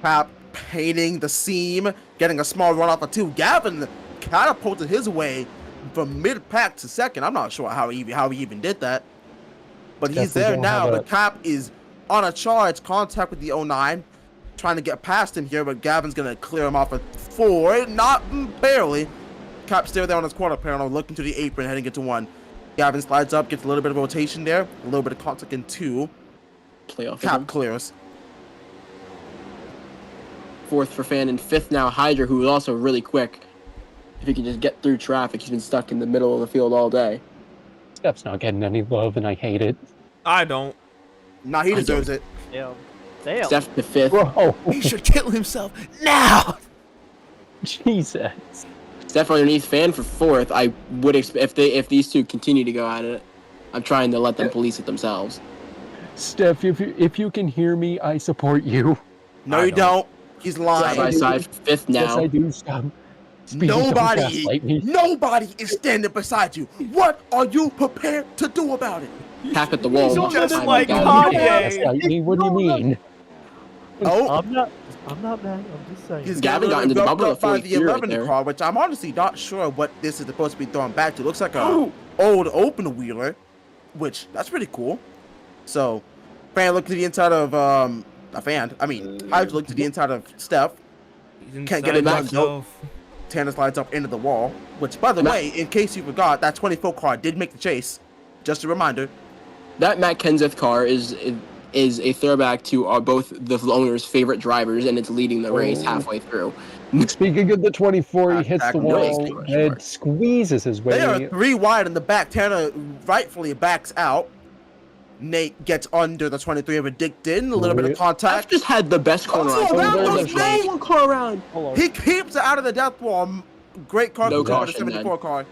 Cap painting the seam, getting a small run off of 2. Gavin catapulted his way from mid-pack to second. I'm not sure how he even did that. But he's Definitely there don't now. have a- But Cap is on a charge, contact with the 09. Trying to get past him here, but Gavin's going to clear him off at 4. Not barely. Cap still there on his quarter panel, looking to the apron, heading into 1. Gavin slides up, gets a little bit of rotation there. A little bit of contact in 2. Playoff. Cap clears. fourth for Fan, and fifth now Hydra, who is also really quick. If he can just get through traffic, he's been stuck in the middle of the field all day. Step's not getting any love, and I hate it. I don't. Nah, he deserves it. Damn. Damn. Steph to fifth. Bro, He should kill himself now. Jesus. Steph underneath Fan for fourth. I would expect if these two continue to go at it, I'm trying to let them police it themselves. Steph, if you can hear me, I support you. No, I you don't. He's Side lying. by side, fifth Yes, now. I do. Stop. Speedy, don't gaslight me. Nobody is standing beside you. What are you prepared to do about it? Tap at the wall. He's one more just time, like guys. You can't Kanye. gaslight me. What do you mean? Oh, I'm not mad. I'm just saying. he's Gavin got getting into the roped bubble up by before the he threw right 11 there. car, which I'm honestly not sure what this is supposed to be thrown back to. Looks like a old open wheeler, which that's pretty cool. So, Fan looked to the inside of a Fan. I mean, I looked to the inside of Steph. He's Can't get inside it back, himself. Tanner slides up into the wall, which, by the way, in case you forgot, that 24 car did make the chase. Just a reminder. That Matt Kenseth car is a throwback to both the owner's favorite drivers, and it's leading the race halfway through. Speaking of the 24, he hits the Noise. wall and squeezes his They are way. 3 wide in the back. Tanner rightfully backs out. Nate gets under the 23 of Addicted. A little bit of I've contact. just had the best corner Oh, on. that There's was no Nate! one car around. Hold on. He keeps it out of the death wall. Great car No control of the caution, 74 car.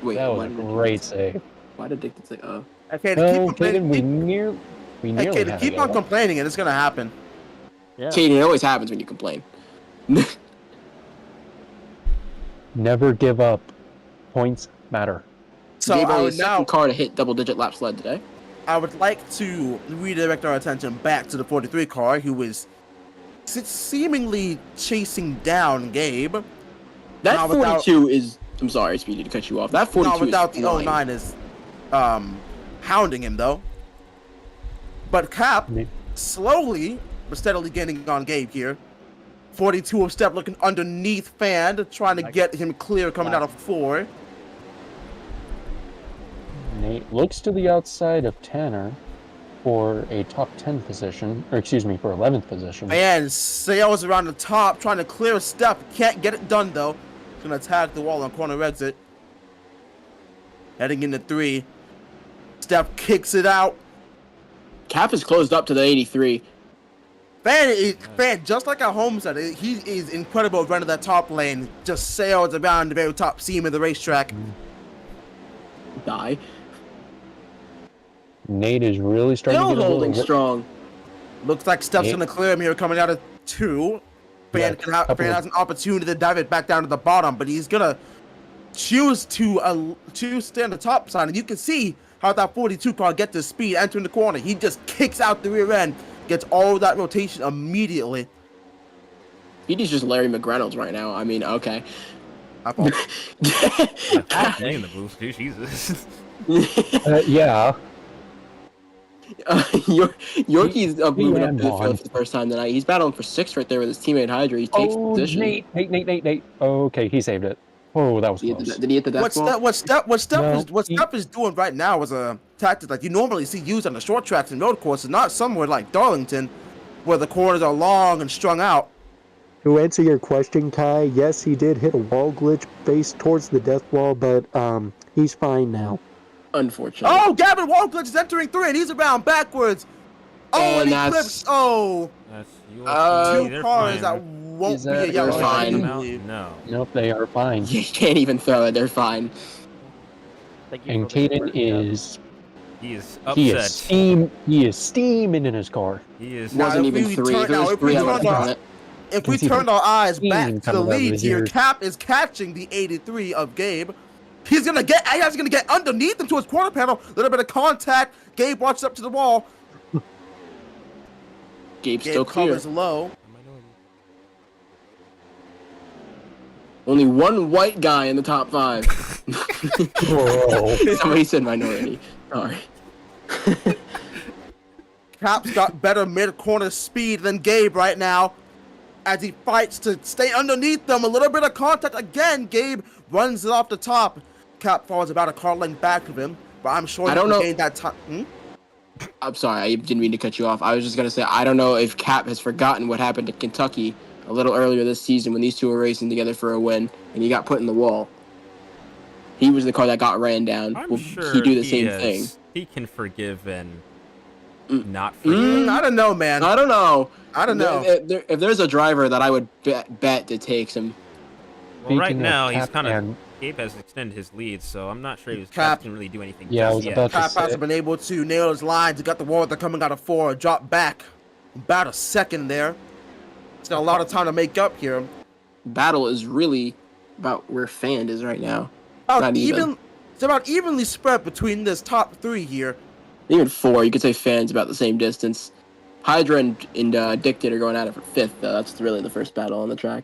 Wait, That was why a did great save. Why did Addicted say, oh? Okay, Well, keep Kaden, complaining. we nearly Kaden, had keep it. on complaining and it's gonna happen. Yeah. Katie, it always happens when you complain. Never give up. Points matter. So Gabe I only would second now car to hit double-digit laps led today. I would like to redirect our attention back to the 43 car, who is seemingly chasing down Gabe. That Not without- 42 is. I'm sorry, Speedy, to cut you off. That 42 Not without is the flying. 09 is hounding him though. But Cap Me- slowly but steadily gaining on Gabe here. 42 of Step looking underneath Fan, trying to get him clear coming out of 4. Nate looks to the outside of Tanner for a top 10 position, or excuse me, for 11th position. And sails around the top, trying to clear a Step. Can't get it done though. Gonna attack the wall on corner exit. Heading into 3. Step kicks it out. Cap is closed up to the 83. Fan, just like at Homestead, he is incredible running that top lane. Just sails around the very top seam of the racetrack. Die. Nate is really starting Still to get a holding little... strong. Looks like Steph's Yeah. gonna clear him here coming out of 2. Yeah, Fan couple has an opportunity to dive it back down to the bottom, but he's gonna choose to stay on the top side. And you can see how that 42 car gets his speed entering the corner. He just kicks out the rear end, gets all of that rotation immediately. Speedy's just Larry McReynolds right now. I mean, okay. I thought- Happening in the booth, dude. Jesus. yeah. Yorkie's moving up to the on. field for the first time tonight. He's battling for 6th right there with his teammate Hydra. He takes position. Nate. Okay, he saved it. Oh, that was Did close. he hit the death ball? What No, Steph is doing right now is a tactic like you normally see used on the short tracks and road courses, not somewhere like Darlington, where the corners are long and strung out. To answer your question, Kai, yes, he did hit a wall glitch face towards the death wall, but he's fine now. Unfortunately. Oh, Gavin Walglitch is entering 3 and he's around backwards. Oh, And and he that's- flips. Oh, That's two they're cars fine. that won't Is be a that- yellow. They're flag, I fine. believe. No. Nope, they are fine. You can't even throw it. They're fine. Thank you And for being Kaden part of that. is He is he upset. is steaming in his car. He is. Now, Wasn't if even we 3. turn- If it now, was if we 3, I would turn have our- thrown it. If we Can see turn the our eyes steam back to the coming out of lead his here, ears. Cap is catching the 83 of Gabe. He's gonna get underneath him to his quarter panel. Little bit of contact. Gabe walks up to the wall. Gabe's Gabe still clear. covers low. Only one white guy in the top 5. Bro. Somebody said minority. Sorry. Cap's got better mid-corner speed than Gabe right now as he fights to stay underneath them. A little bit of contact again. Gabe runs it off the top. Cap falls about a car length back of him, but I'm sure I he don't can know- gain that time. I'm sorry. I didn't mean to cut you off. I was just going to say, I don't know if Cap has forgotten what happened to Kentucky a little earlier this season when these two were racing together for a win, and he got put in the wall. He was the car that got ran down. I'm Will sure he do the same thing? He can forgive and Mm. not forgive. I don't know, man. I don't know. I don't know. If there's a driver that I would bet to take him. Well, right Speaking of now he's Cap kind of and- Gabe has extended his lead, so I'm not sure he Cap- can really do anything. Yeah, I just was yet. about to Cap say. hasn't been able to nail his lines. He got the wall. They're coming out of 4. Drop back about a second there. It's got a lot of time to make up here. Battle is really about where Fand is right now. About Not even. It's about evenly spread between this top 3 here. Even 4, you could say Fand's about the same distance. Hydra and Dictator going at it for 5th, though. That's really the first battle on the track.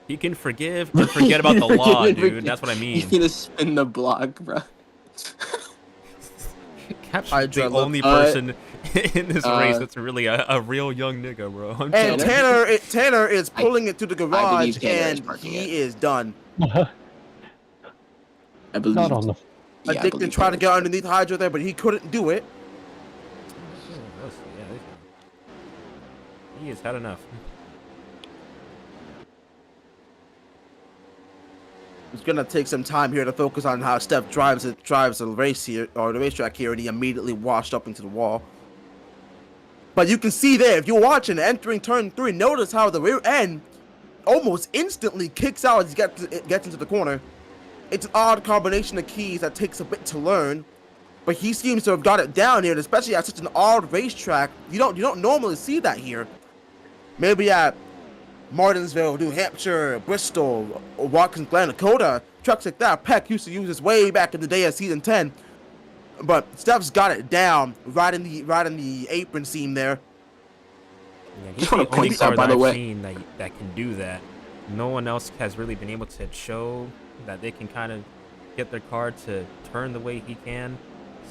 He can forgive and forget about the law, dude. That's what I You mean. need to spin the block, bro. Cap's Hydra, the look, only person in this race that's really a real young nigga, bro. I'm And telling you. Tanner is pulling it to the garage, believe Tanner is and parking he it. is done. I believe. Not on the. Yeah, I Addicted believe tried to Tanner. get underneath Hydra there, but he couldn't do it. He has had enough. It's gonna take some time here to focus on how Steph drives the race here, or the racetrack here, and he immediately washed up into the wall. But you can see there, if you're watching, entering turn 3, notice how the rear end almost instantly kicks out as he gets into the corner. It's an odd combination of keys that takes a bit to learn, but he seems to have got it down here, and especially at such an odd racetrack. You don't normally see that here. Maybe at Martinsville, New Hampshire, Bristol, or Watkins Glen, Dakota, trucks like that, Peck used to use this way back in the day of season 10. But Steph's got it down right in the apron seam there. Yeah, Just he's wanna the only point out, car by that the I've way- seen that can do that. No one else has really been able to show that they can kind of get their car to turn the way he can.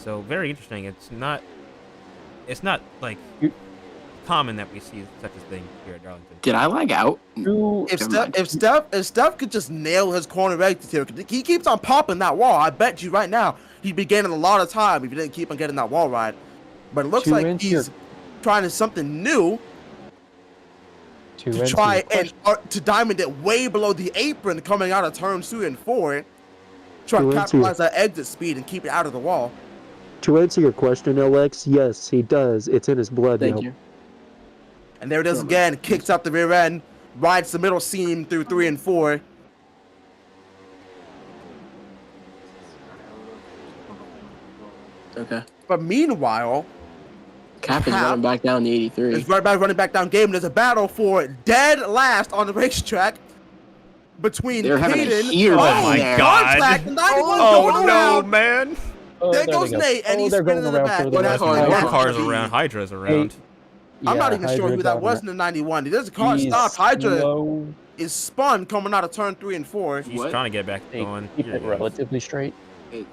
So very interesting. It's not like common that we see such a thing here at Darlington. Did I lag out? If Steph could just nail his corner exits here, he keeps on popping that wall. I bet you right now he'd be gaining a lot of time if he didn't keep on getting that wall right. But it looks like he's trying something new to try and to diamond it way below the apron coming out of turns 2 and 4. Try to capitalize that exit speed and keep it out of the wall. To answer your question, LX, yes, he does. It's in his blood. Thank you. And there it is again, kicks out the rear end, rides the middle seam through 3 and 4. Okay. But meanwhile, Cap is running back down the 83. it's running back down game. There's a battle for dead last on the racetrack between They're having a Caden. heater my there. God. Contact, the 91 Oh going no, around. man! There goes Nate, and he's they're spinning going in the around back. for the What last car? one. More Yeah. cars around. Hydra's around. I'm not even sure who that was in the 91. There's a car stopped. Hydra is spun coming out of turn 3 and 4. He's What? trying to get back going. Keep Here it he goes. relatively straight.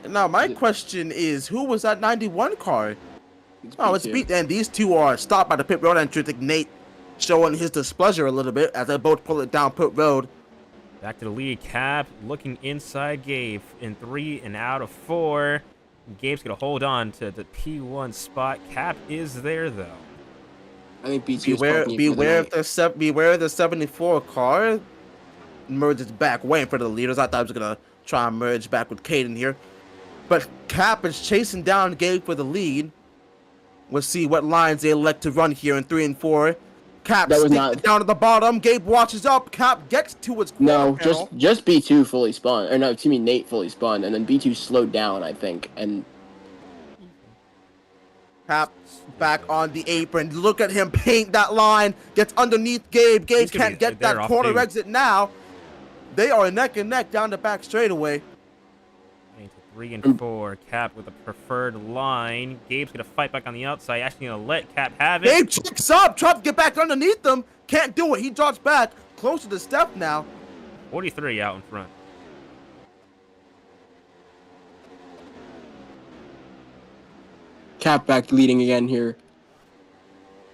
Now my question is, who was that 91 car? Oh, it's B2. beat. And these two are stopped by the pit road entrance. Nate showing his displeasure a little bit as they both pull it down pit road. Back to the lead. Cap looking inside Gabe in 3 and out of 4. Gabe's gonna hold on to the P1 spot. Cap is there though. I think B2 Beware of the 74 car merges back way in front of the leaders. I thought I was gonna try and merge back with Caden here, but Cap is chasing down Gabe for the lead. We'll see what lines they elect to run here in 3 and 4. Cap That was sticks not- it down at the bottom. Gabe watches up. Cap gets to its corner No, panel. just B2 fully spun. Or no, excuse me, Nate fully spun, and then B2 slowed down, I think. And Cap back on the apron. Look at him paint that line. Gets underneath Gabe. Gabe He's gonna can't be get there that off corner too. exit now. They are neck and neck down the back straightaway. Into 3 and 4. Cap with a preferred line. Gabe's gonna fight back on the outside. Actually gonna let Cap have it. Gabe checks up. Tries to get back underneath them. Can't do it. He drops back. Closer to Steph now. 43 out in front. Cap back leading again here.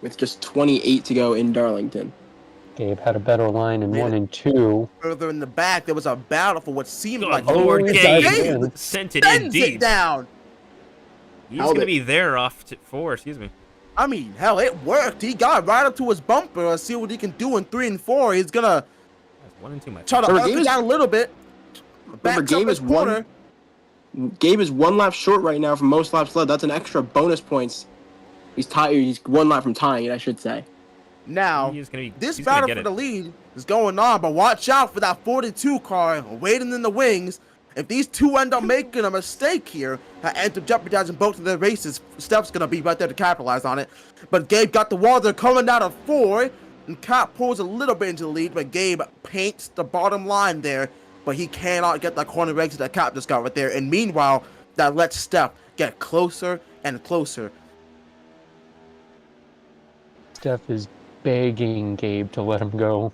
With just 28 to go in Darlington. Gabe had a better line in Yeah. 1 and 2. Further in the back, there was a battle for what seemed Good like Lord, Oh, Gabe Gabe sent it in sends it deep. down. He's Held gonna it. be there off to 4. Excuse me. I mean, hell, it worked. He got right up to his bumper. Let's see what he can do in 3 and 4. He's gonna That's 1 and 2, my try to friend. Remember, up it down a little bit. Remember, Gabe is one. Gabe is 1 lap short right now from most laps led. That's an extra bonus points. He's tied. He's 1 lap from tying it, I should say. Now, He's gonna be, this he's gonna battle get for it. the lead is going on, but watch out for that 42 car waiting in the wings. If these two end up making a mistake here, that ends up jeopardizing both of their races, Steph's gonna be right there to capitalize on it. But Gabe got the wall. They're coming out of 4, and Cap pulls a little bit into the lead, but Gabe paints the bottom line there. But he cannot get that corner exit that Cap just got right there. And meanwhile, that lets Steph get closer and closer. Steph is begging Gabe to let him go.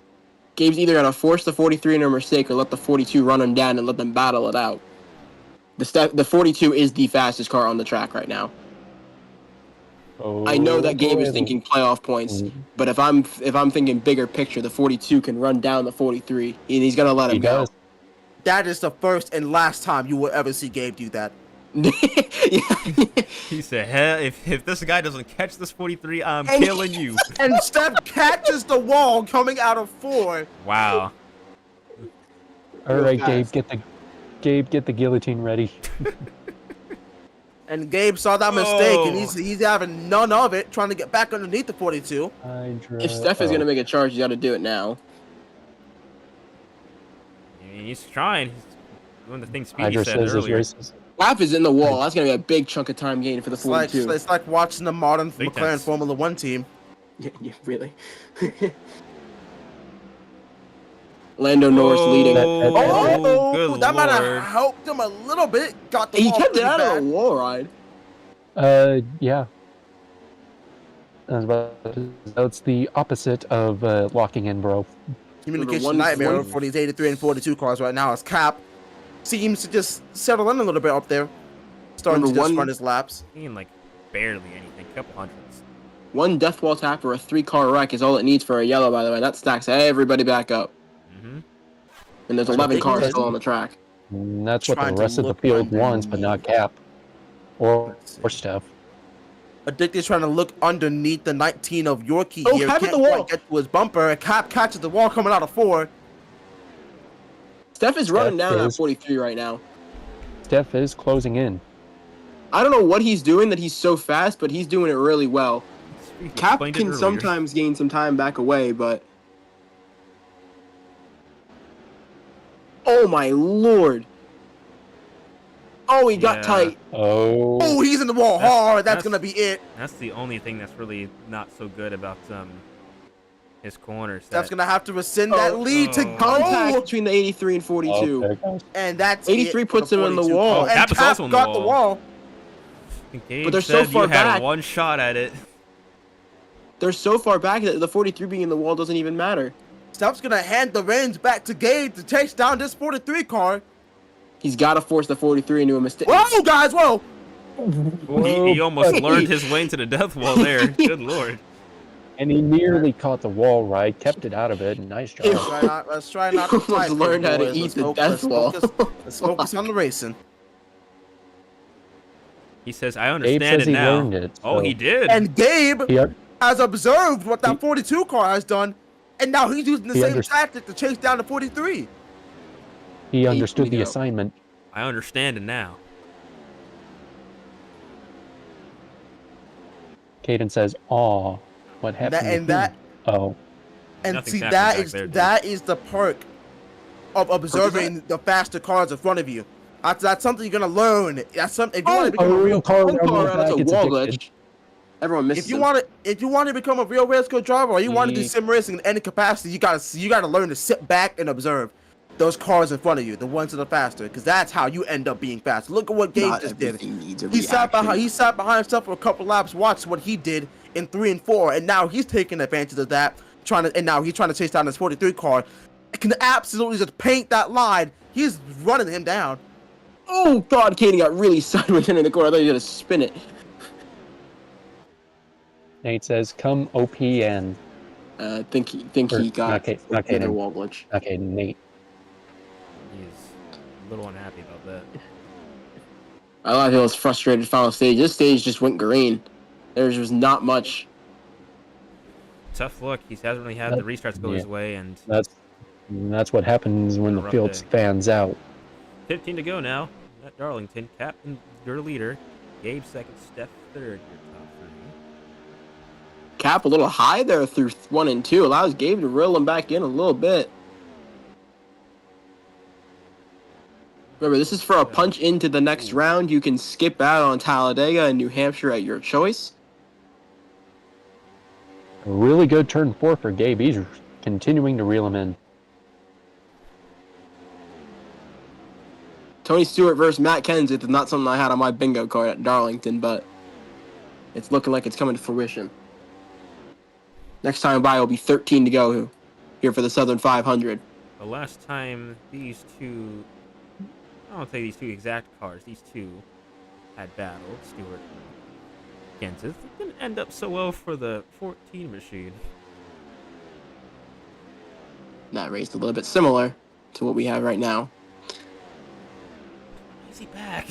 Gabe's either gonna force the 43 into a mistake or let the 42 run him down and let them battle it out. The 42 is the fastest car on the track right now. Oh, I know that Gabe is boy. thinking playoff points, but if I'm thinking bigger picture, the 42 can run down the 43, and he's gonna let He him go. does. That is the first and last time you will ever see Gabe do that. Yeah. He said, hell, if this guy doesn't catch this 43, I'm killing you. And Steph catches the wall coming out of 4. Wow. All right, fast. Gabe, get the guillotine ready. And Gabe saw that mistake, and Oh. he's having none of it, trying to get back underneath the 42. If Steph is gonna make a charge, he's got to do it now. I mean, he's trying. He's doing the thing Speedy Hydra said says his earlier. races. Lap is in the wall. That's gonna be a big chunk of time gain for the It's like, 42. it's like watching the modern Big McLaren tense. Formula 1 team. Yeah, really. Lando Norris leading. Oh, good that might lord. have helped him a little bit. Got the He wall kept it pretty out bad. of the wall ride. Yeah. That's the opposite of locking in, bro. Communication Number nightmare 140. for these 83 and 42 cars right now as Cap seems to just settle in a little bit up there. Starting Number to just one- run his laps. I mean, like, barely anything. Couple hundreds. 1 death wall tap or a 3-car wreck is all it needs for a yellow, by the way. That stacks everybody back up. Mm-hmm. And there's That's 11 what cars they still on the track. And that's what Trying the to rest of the look field wants, but not underneath. Cap. Or Let's see. Steph. Addicted trying to look underneath the 19 of Yorkie Oh, here. Cap hit Can't the quite wall. get to his bumper. Cap catches the wall coming out of 4. Steph is running down that is- 43 right now. Steph is closing in. I don't know what he's doing that he's so fast, but he's doing it really well. Speedy Cap explained it can earlier. sometimes gain some time back away, but... Oh my lord. Oh, he got Yeah. tight. Oh. Oh, he's in the wall That's- hard. That's that's- going to be it. That's the only thing that's really not so good about his corners. Steph's that- going to have to rescind that lead to oh. Contact go. between the 83 and 42. Okay, guys. And that's 83 it for puts him in the 42 wall. car. And Cap is Cap also in the got wall. the wall. Gabe But they're so said far you had back. one shot at it. They're so far back that the 43 being in the wall doesn't even matter. Steph's going to hand the reins back to Gabe to chase down this 43 car. He's got to force the 43 into a mistake. Whoa, guys, whoa. He almost buddy. learned his way into the death wall there. Good lord. And he nearly caught the wall right, kept it out of it. Nice job. Let's try not to Almost type here, learned how to boys. eat Let's the focus- death wall. Let's focus on the racing. He says, I Gabe understand says it he now. learned it. Oh, so- he did. And Gabe He, has observed what that 42 car has done, and now he's using the He same underst- tactic to chase down the 43. he understood the go. assignment. I understand it now. Caden says, "Aw, what happened?" And that, Oh, and Nothing's see, happening that back is there, dude. that is the perk of observing the faster cars in front of you. That's something you're gonna learn. That's something. If you want to become a real car One around car the around, it's back, a it's wall addicted. glitch. Everyone misses If you him. want to become a real race car driver, or you want to do Ye- sim racing in any capacity, you gotta learn to sit back and observe those cars in front of you, the ones that are faster, because that's how you end up being fast. Look at what Gabe Not just did. everything needs a He sat behind. reaction. He sat behind himself for a couple laps, watched what he did in 3 and 4, and now he's taking advantage of that. Now he's trying to chase down this 43 car. It can absolutely just paint that line. He's running him down. Oh god, Katie got really sideways into the corner. I thought he was gonna spin it. Nate says, "Come OPN." Think Or, he got not another Kaden. wall glitch. Okay, Nate. He's a little unhappy about that. A lot of people was frustrated final stage. This stage just went green. There's just not much. Tough luck. He hasn't really had the restarts go his way, and That's what happens when the rough field day. fans out. 15 to go now at Darlington. Captain, your leader. Gabe second, Steph third. Your top three. Cap a little high there through 1 and 2. Allows Gabe to reel him back in a little bit. Remember, this is for a punch into the next round. You can skip out on Talladega and New Hampshire at your choice. A really good turn 4 for Gabe. He's continuing to reel him in. Tony Stewart versus Matt Kenseth is not something I had on my bingo card at Darlington, but it's looking like it's coming to fruition. Next time by will be 13 to go here for the Southern 500. The last time these two, I don't say these two exact cars, these two had battled, Stewart and Kenseth. It didn't end up so well for the 14 machine. That race a little bit similar to what we have right now. Is he back?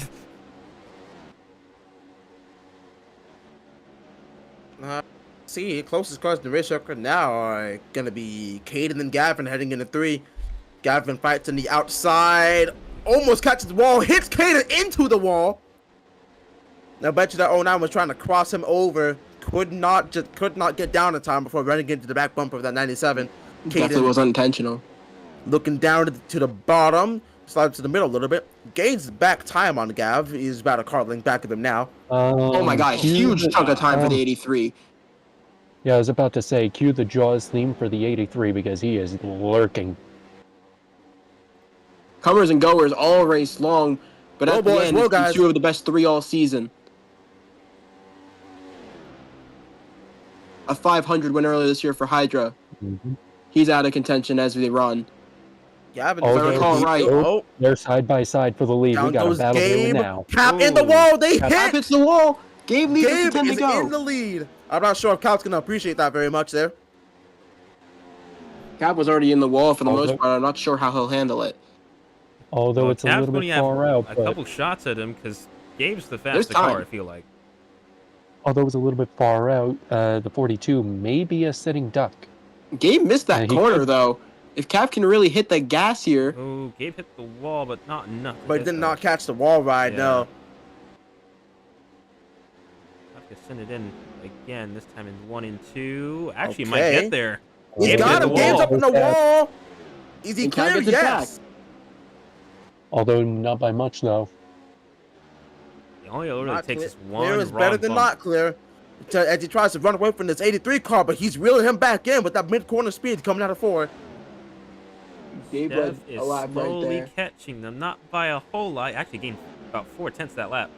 See, closest cars in the race record now are going to be Caden and Gavin heading into 3. Gavin fights on the outside, almost catches the wall, hits Caden into the wall. Now, I bet you that 09 was trying to cross him over, could not get down in time before running into the back bumper of that 97. Definitely was unintentional. Looking down to the bottom, slides to the middle a little bit. Gains back time on Gav. He's about a car length back of him now. Oh my god, huge chunk of time for the 83. Yeah, I was about to say, cue the Jaws theme for the 83 because he is lurking. Comers and goers all race long, but at the end, it's two of the best 3 all season. A 500 win earlier this year for Hydra. Mm-hmm. He's out of contention as they run. Gavin, if I recall right. They're side by side for the lead. We got a battle here now. Cap in the wall. They hit. Cap hits the wall. Gabe leads with 10 to go. In the lead. I'm not sure if Cap's gonna appreciate that very much there. Cap was already in the wall for the most part. I'm not sure how he'll handle it. Although it's a little bit far out. A couple shots at him because Gabe's the fastest car, I feel like. Although it's a little bit far out, the 42 may be a sitting duck. Gabe missed that corner, though. If Cap can really hit the gas here. Oh, Gabe hit the wall, but not enough. But he did not catch the wall ride, no. Have to send it in again, this time in 1 and 2. Actually, might get there. He's got him. Gabe's up on the wall. Is he clear? Yes. Although not by much, though. The only really takes is one clear is better than not clear. As he tries to run away from this 83 car, but he's reeling him back in with that mid-corner speed coming out of 4. Gabe is slowly catching them, not by a whole lot. Actually gained about 4/10 that lap.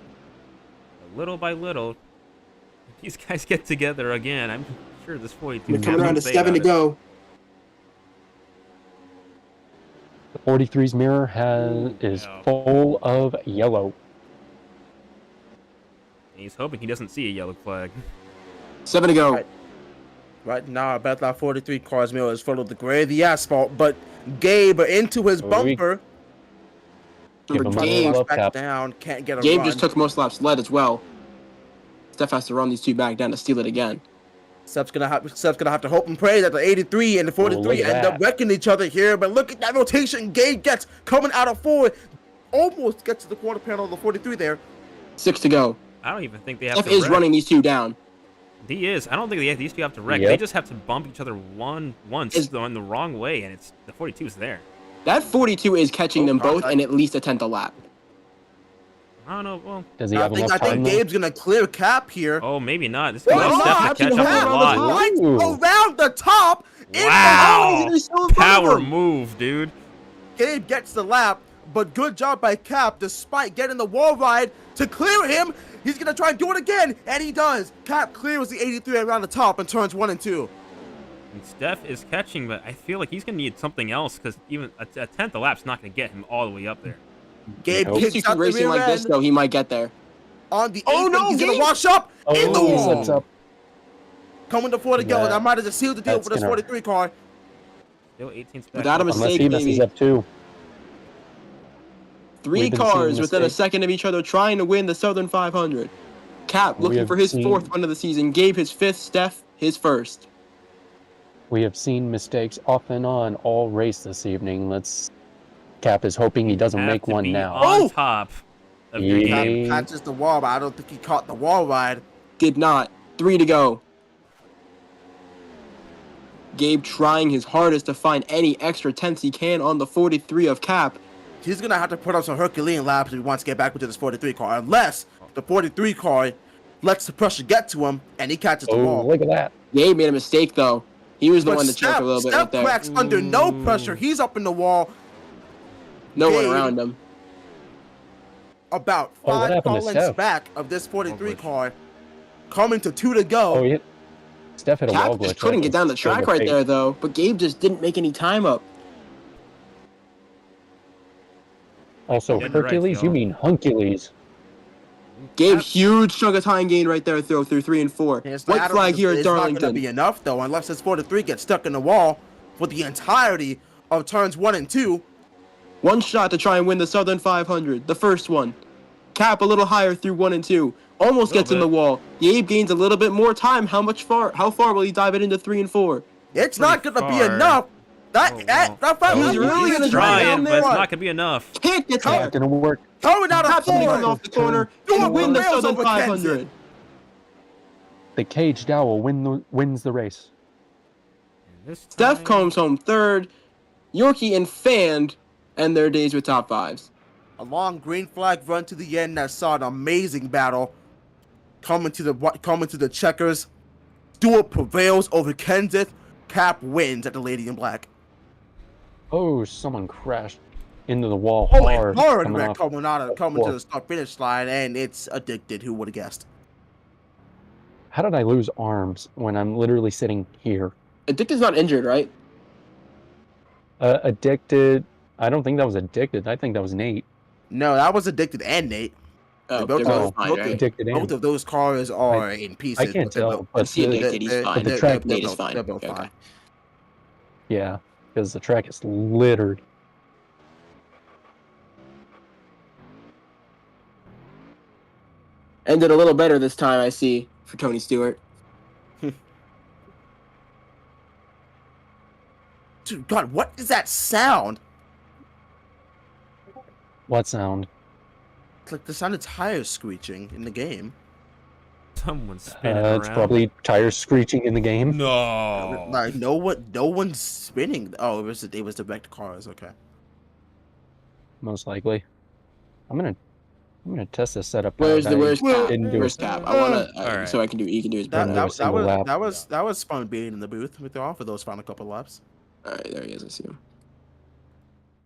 But little by little, these guys get together again. I'm sure this 42 We're coming around to 7 to go. The 43's mirror is full of yellow. He's hoping he doesn't see a yellow flag. 7 to go. Right now, I bet that 43 car's mirror is full of the gray of the asphalt, but Gabe into his bumper. Gabe back down, can't get a Gabe run. just took most laps led as well. Steph has to run these two back down to steal it again. Steph's gonna have to hope and pray that the 83 and the 43 end up wrecking each other here. But look at that rotation Gabe gets coming out of 4, almost gets to the quarter panel of the 43 there. 6 to go. I don't even think they have Steph to is wreck. running these two down. He is. I don't think these two have to wreck. Yep. They just have to bump each other once in the wrong way, and it's the 42's there. That 42 is catching them both in at least a 10th a lap. I don't know. Well, does he have enough time? I think Gabe's gonna clear Cap here. Oh, maybe not. This is Steph to catch up a lot. Right around the top. Wow. Power move, dude. Gabe gets the lap, but good job by Cap, despite getting the wall ride to clear him. He's gonna try and do it again, and he does. Cap clears the 83 around the top and turns 1 and 2. And Steph is catching, but I feel like he's gonna need something else because even a 10th a lap's not gonna get him all the way up there. Gabe If kicks he's out the racing rear like this, end though, he might get there. on the Oh, apron. no, He's gonna Gabe. wash up in the He sets wall. up. Coming to 4 to go. That might have just sealed the deal for this 43 car. Still 18th back. Without a Unless mistake, he messes maybe. up too. 3 We've been cars seeing within a mistakes. second of each other trying to win the Southern 500. Cap We looking have for his seen- 4th win of the season. Gabe his 5th. Steph his 1st. We have seen mistakes off and on all race this evening. Cap is hoping he doesn't Have make to one be now. on Oh! top of your He Cap game. may- catches the wall, but I don't think he caught the wall ride. Did not. 3 to go. Gabe trying his hardest to find any extra tenths he can on the 43 of Cap. He's gonna have to put up some Herculean laps if he wants to get back into this 43 car, unless the 43 car lets the pressure get to him and he catches the Oh, wall. look at that. Gabe made a mistake though. He was the But one to choke a little bit right Steph there. cracks under no pressure. He's up in the wall. No one Gabe, around him. About Oh, what 5 happened car to lengths Steph? back of this 43 glitch. car, coming to 2 to go. Oh, yeah. Steph hit a wall Cap glitch. just couldn't get down the Still track right pace. there though, but Gabe just didn't make any time up. Also, Getting it right, Hercules? You y'all. mean Huncules. Gabe, Cap- huge chunk of time gain right there through 3 and 4. And it's White not- flag here at it's not gonna Darlington. be enough though, unless this 43 gets stuck in the wall for the entirety of turns 1 and 2. One shot to try and win the Southern 500, the first one. Cap a little higher through 1 and 2. Almost Little gets in the bit. wall. Gabe gains a little bit more time. How far will he dive it into 3 and 4? It's Pretty not gonna be far. enough. That Oh, that wow. 500 He's really gonna is try right it, Trying, down but it's there. not gonna be enough. Can't get Not there. gonna work. Throwing out a Cap's leaving 4. off the corner Doing and win the rails Southern over 500. Kenzie. The caged owl wins the race. And this Steph time- comes home 3rd. Yorkie and Fand end their days with top 5s. A long green flag run to the end that saw an amazing battle coming to the checkers. Stewart prevails over Kenseth. Cap wins at the Lady in Black. Oh, someone crashed into the wall Oh, hard. a hard coming wreck off. coming to the start finish line, and it's Addicted. Who would have guessed? How did I lose arms when I'm literally sitting here? Addicted's not injured, right? Addicted. I don't think that was Addicted. I think that was Nate. No, that was Addicted and Nate. Oh, Both they're of both fine, both right? Addicted Both and of those cars are in pieces. I can't but they're tell, both- but I see the- Addicted, he's fine. the track Nate is both- fine. They're both Okay. fine. yeah, because the track is littered. Ended a little better this time, I see, for Tony Stewart. Dude, God, what is that sound? What sound? It's like the sound of tires screeching in the game. Someone's spinning It's around. probably tires screeching in the game. No. Like no one's spinning. Oh, it was the wrecked cars. Okay. Most likely. I'm gonna test this setup. Where's out. the I where's Cap? didn't do Where's it. Cap? I wanna Alright. so I can do he can do his That, burn. do a that, that single was lap. that was fun being in the booth with all for those final couple laps. Alright, there he is. I see him.